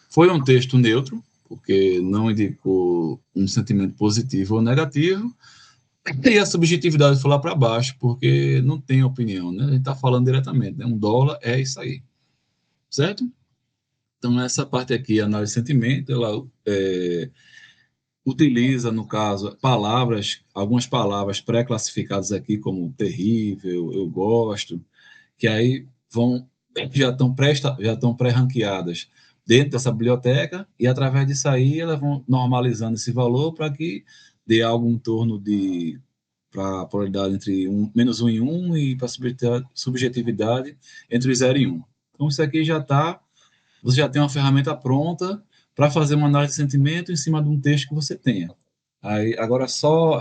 Foi um texto neutro, porque não indicou um sentimento positivo ou negativo, e a subjetividade foi lá para baixo, porque não tem opinião, né? A gente está falando diretamente, né? $1 é isso aí, certo? Então, essa parte aqui, a análise de sentimento, ela utiliza, no caso, algumas palavras pré-classificadas aqui, como terrível, eu gosto, que aí já estão pré-ranqueadas dentro dessa biblioteca, e através disso aí elas vão normalizando esse valor para que dê algo em torno de para a probabilidade entre -1 e 1 e para a subjetividade entre 0 e 1. Então, isso aqui você já tem uma ferramenta pronta para fazer uma análise de sentimento em cima de um texto que você tenha. Aí, agora, só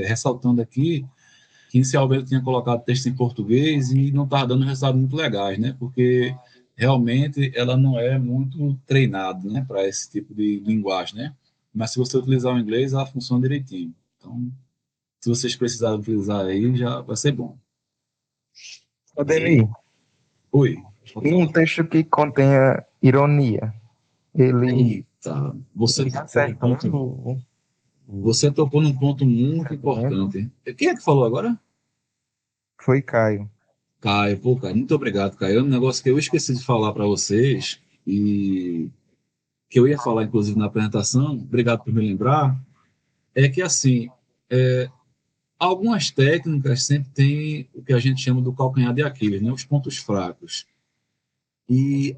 ressaltando aqui, que inicialmente eu tinha colocado texto em português e não estava dando resultados muito legais, né? Porque realmente ela não é muito treinada, né, para esse tipo de linguagem, né? Mas se você utilizar o inglês, ela funciona direitinho. Então, se vocês precisarem utilizar aí, já vai ser bom. Ademir, Oi. e um texto que contenha ironia, ele Eita, você fica tocou num ponto, acertando o você tocou num ponto muito sentimento. importante. Quem é que falou agora? Foi Caio. Caio, pô, Caio, muito obrigado, Caio. É um negócio que eu esqueci de falar para vocês e que eu ia falar, inclusive, na apresentação, obrigado por me lembrar, é que, assim, algumas técnicas sempre têm o que a gente chama do calcanhar de Aquiles, né? Os pontos fracos. E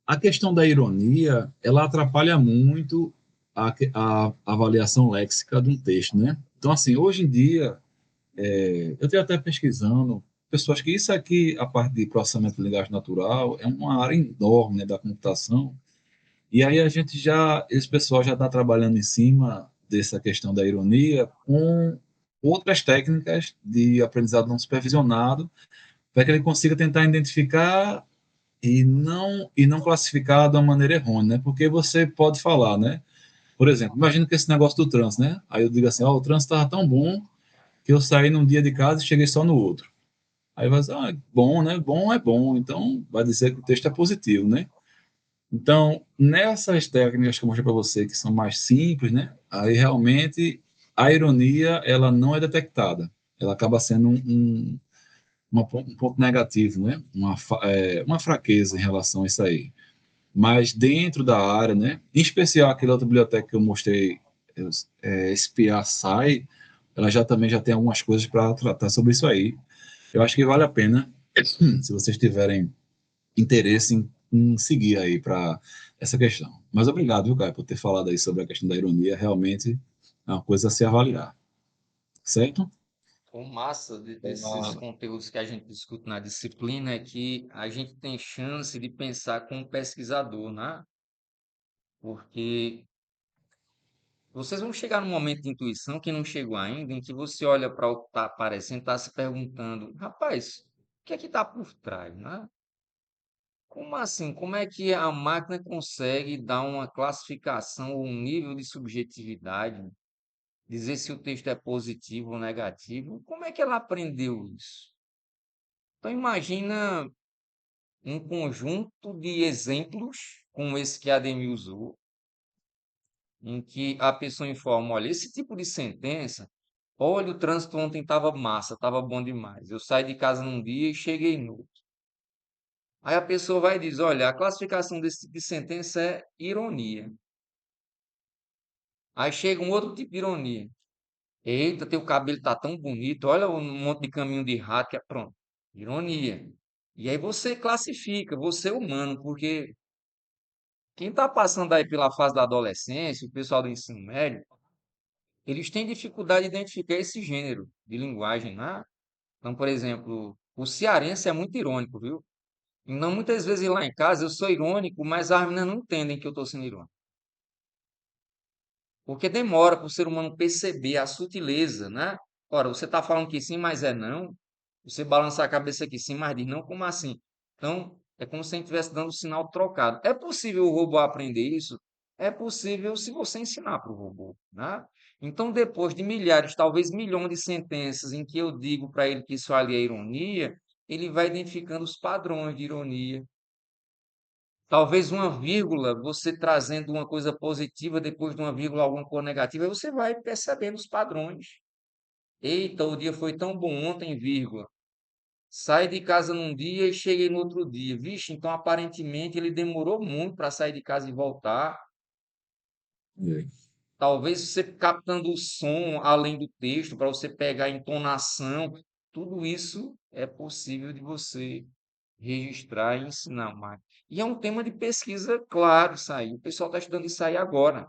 a questão da ironia, ela atrapalha muito a avaliação léxica de um texto, né? Então, assim, hoje em dia, eu tenho até pesquisando, pessoas que isso aqui, a parte de processamento de linguagem natural, é uma área enorme, né, da computação, e aí esse pessoal já está trabalhando em cima dessa questão da ironia com outras técnicas de aprendizado não supervisionado, para que ele consiga tentar identificar e não classificar de uma maneira errônea, né? Porque você pode falar, né? Por exemplo, imagina que esse negócio do trânsito, né? Aí eu digo assim, o trânsito estava tão bom que eu saí num dia de casa e cheguei só no outro. Aí vai dizer, é bom, né? Bom é bom, então vai dizer que o texto é positivo, né? Então, nessas técnicas que eu mostrei para você, que são mais simples, né? Aí realmente a ironia ela não é detectada. Ela acaba sendo um ponto negativo, né? Uma fraqueza em relação a isso aí. Mas dentro da área, né? Em especial aquela outra biblioteca que eu mostrei, Espiar Sai, ela também já tem algumas coisas para tratar sobre isso aí. Eu acho que vale a pena, se vocês tiverem interesse em seguir aí para essa questão. Mas obrigado, viu, Caio, por ter falado aí sobre a questão da ironia. Realmente é uma coisa a se avaliar, certo? O massa desses conteúdos que a gente discute na disciplina é que a gente tem chance de pensar como pesquisador, né? Porque vocês vão chegar num momento de intuição que não chegou ainda, em que você olha para o que está aparecendo, está se perguntando, rapaz, o que é que está por trás, né? Como assim? Como é que a máquina consegue dar uma classificação ou um nível de subjetividade, dizer se o texto é positivo ou negativo? Como é que ela aprendeu isso? Então imagina um conjunto de exemplos, como esse que a Ademir usou, em que a pessoa informa, olha, esse tipo de sentença, olha, o trânsito ontem estava massa, estava bom demais. Eu saí de casa num dia e cheguei no outro. Aí a pessoa vai e diz, olha, a classificação desse tipo de sentença é ironia. Aí chega um outro tipo de ironia. Eita, teu cabelo tá tão bonito, olha um monte de caminho de rato que é pronto. Ironia. E aí você classifica, você é humano, porque quem está passando aí pela fase da adolescência, o pessoal do ensino médio, eles têm dificuldade de identificar esse gênero de linguagem, né? Então, por exemplo, o cearense é muito irônico, viu? E não muitas vezes lá em casa eu sou irônico, mas as meninas não entendem que eu estou sendo irônico. Porque demora para o ser humano perceber a sutileza, né? Ora, você está falando que sim, mas é não. Você balança a cabeça que sim, mas diz não, como assim? Então, é como se a gente estivesse dando sinal trocado. É possível o robô aprender isso? É possível se você ensinar para o robô, né? Então, depois de milhares, talvez milhões de sentenças em que eu digo para ele que isso ali é ironia, ele vai identificando os padrões de ironia. Talvez uma vírgula, você trazendo uma coisa positiva, depois de uma vírgula, alguma coisa negativa, aí você vai percebendo os padrões. Eita, o dia foi tão bom ontem, vírgula. Saí de casa num dia e cheguei no outro dia. Vixe, então aparentemente ele demorou muito para sair de casa e voltar. É. Talvez você captando o som além do texto, para você pegar a entonação. Tudo isso é possível de você registrar e ensinar a máquina. E é um tema de pesquisa, claro, isso aí. O pessoal está estudando isso aí agora.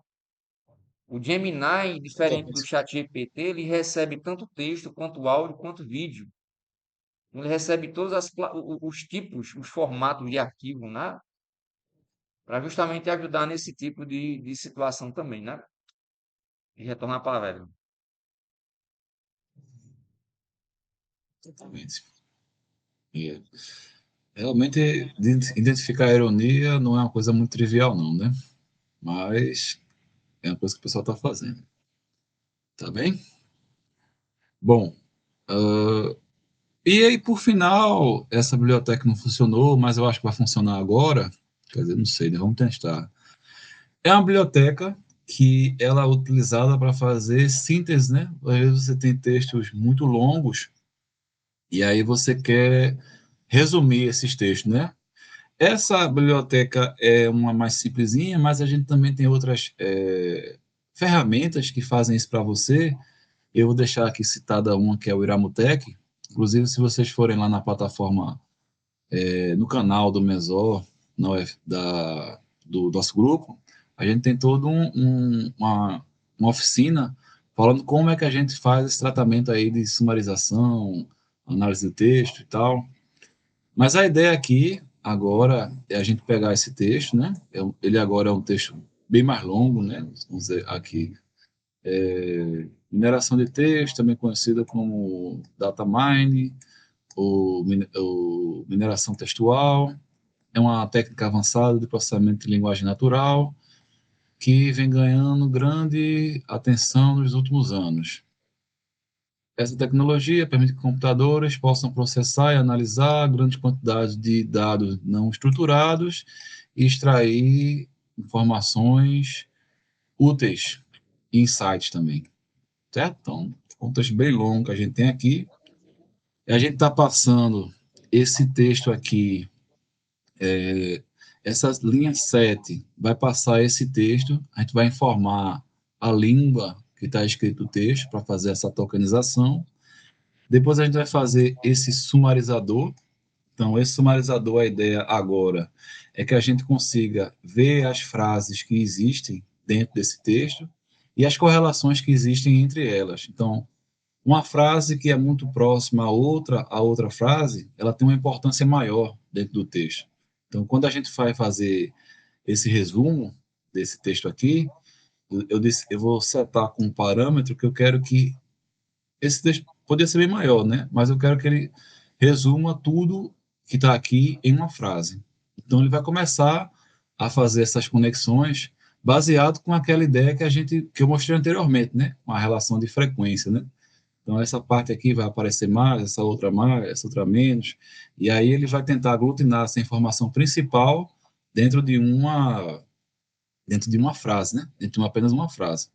O Gemini, diferente do ChatGPT, ele recebe tanto texto, quanto áudio, quanto vídeo. Ele recebe todos os tipos, os formatos de arquivo, né? Para justamente ajudar nesse tipo de situação também, né? E retornar a palavra, Evelyn. Totalmente. E, realmente, identificar a ironia não é uma coisa muito trivial, não, né? Mas é uma coisa que o pessoal está fazendo. Tá bem? Bom, ah, e aí, por final, essa biblioteca não funcionou, mas eu acho que vai funcionar agora. Quer dizer, não sei, né? Vamos testar. É uma biblioteca que ela é utilizada para fazer síntese, né? Às vezes você tem textos muito longos e aí você quer resumir esses textos, né? Essa biblioteca é uma mais simplesinha, mas a gente também tem outras ferramentas que fazem isso para você. Eu vou deixar aqui citada uma que é o Iramutec. Inclusive, se vocês forem lá na plataforma, no canal do Mesor, do nosso grupo, a gente tem toda uma oficina falando como é que a gente faz esse tratamento aí de sumarização, análise de texto e tal. Mas a ideia aqui, agora, é a gente pegar esse texto, né? Ele agora é um texto bem mais longo, né? Vamos dizer aqui, mineração de texto, também conhecida como data mining, ou mineração textual, é uma técnica avançada de processamento de linguagem natural que vem ganhando grande atenção nos últimos anos. Essa tecnologia permite que computadores possam processar e analisar grandes quantidades de dados não estruturados e extrair informações úteis e insights também. Certo? Então, um texto bem longo que a gente tem aqui. E a gente está passando esse texto aqui, essa linha 7 vai passar esse texto, a gente vai informar a língua que está escrito o texto para fazer essa tokenização. Depois a gente vai fazer esse sumarizador. Então, esse sumarizador, a ideia agora é que a gente consiga ver as frases que existem dentro desse texto e as correlações que existem entre elas. Então, uma frase que é muito próxima a outra frase, ela tem uma importância maior dentro do texto. Então, quando a gente vai fazer esse resumo desse texto aqui, eu vou setar com um parâmetro que eu quero que esse texto poderia ser bem maior, né? Mas eu quero que ele resuma tudo que está aqui em uma frase. Então ele vai começar a fazer essas conexões baseado com aquela ideia que eu mostrei anteriormente, né? Uma relação de frequência, né? Então essa parte aqui vai aparecer mais, essa outra menos, e aí ele vai tentar aglutinar essa informação principal dentro de uma frase, né? Dentro de apenas uma frase.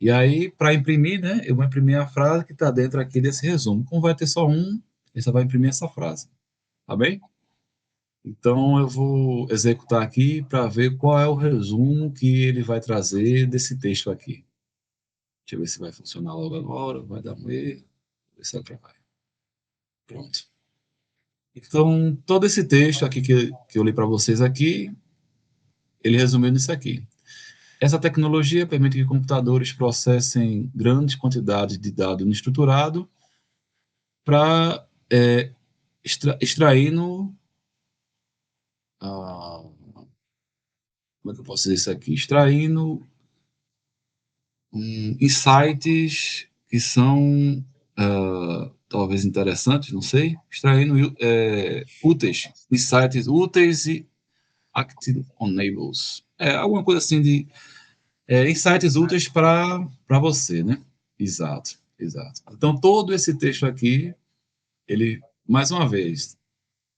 E aí, para imprimir, né, eu vou imprimir a frase que está dentro aqui desse resumo. Como vai ter só um, ele só vai imprimir essa frase. Tá bem? Então, eu vou executar aqui para ver qual é o resumo que ele vai trazer desse texto aqui. Deixa eu ver se vai funcionar logo agora. Vai dar um erro. Ver se vai. Pronto. Então, todo esse texto aqui que eu li para vocês aqui, ele resumiu nisso aqui. Essa tecnologia permite que computadores processem grandes quantidades de dado inestruturado para extraindo. Como é que eu posso dizer isso aqui? Extraindo insights que são talvez interessantes, não sei. Extraindo úteis, insights úteis e active enables. Alguma coisa assim de insights úteis para você, né? Exato, exato. Então, todo esse texto aqui, ele, mais uma vez,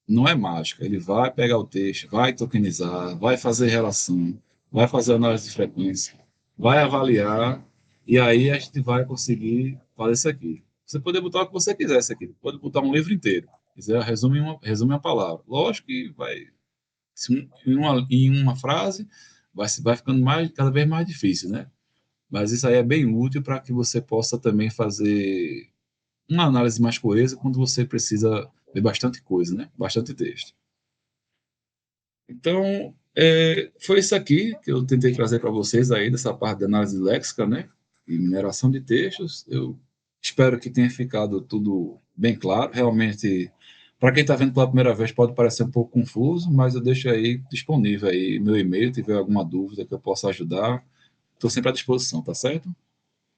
não é mágica. Ele vai pegar o texto, vai tokenizar, vai fazer relação, vai fazer análise de frequência, vai avaliar, e aí a gente vai conseguir fazer isso aqui. Você pode botar o que você quiser isso aqui. Pode botar um livro inteiro. Se quiser, resume uma palavra. Lógico que vai, em uma frase, vai ficando cada vez mais difícil, né? Mas isso aí é bem útil para que você possa também fazer uma análise mais coesa quando você precisa ver bastante coisa, né? Bastante texto. Então, Foi isso aqui que eu tentei trazer para vocês aí, dessa parte da análise léxica, né? E mineração de textos. Eu espero que tenha ficado tudo bem claro. Realmente, para quem está vendo pela primeira vez, pode parecer um pouco confuso, mas eu deixo aí disponível aí meu e-mail, se tiver alguma dúvida que eu possa ajudar. Estou sempre à disposição, tá certo?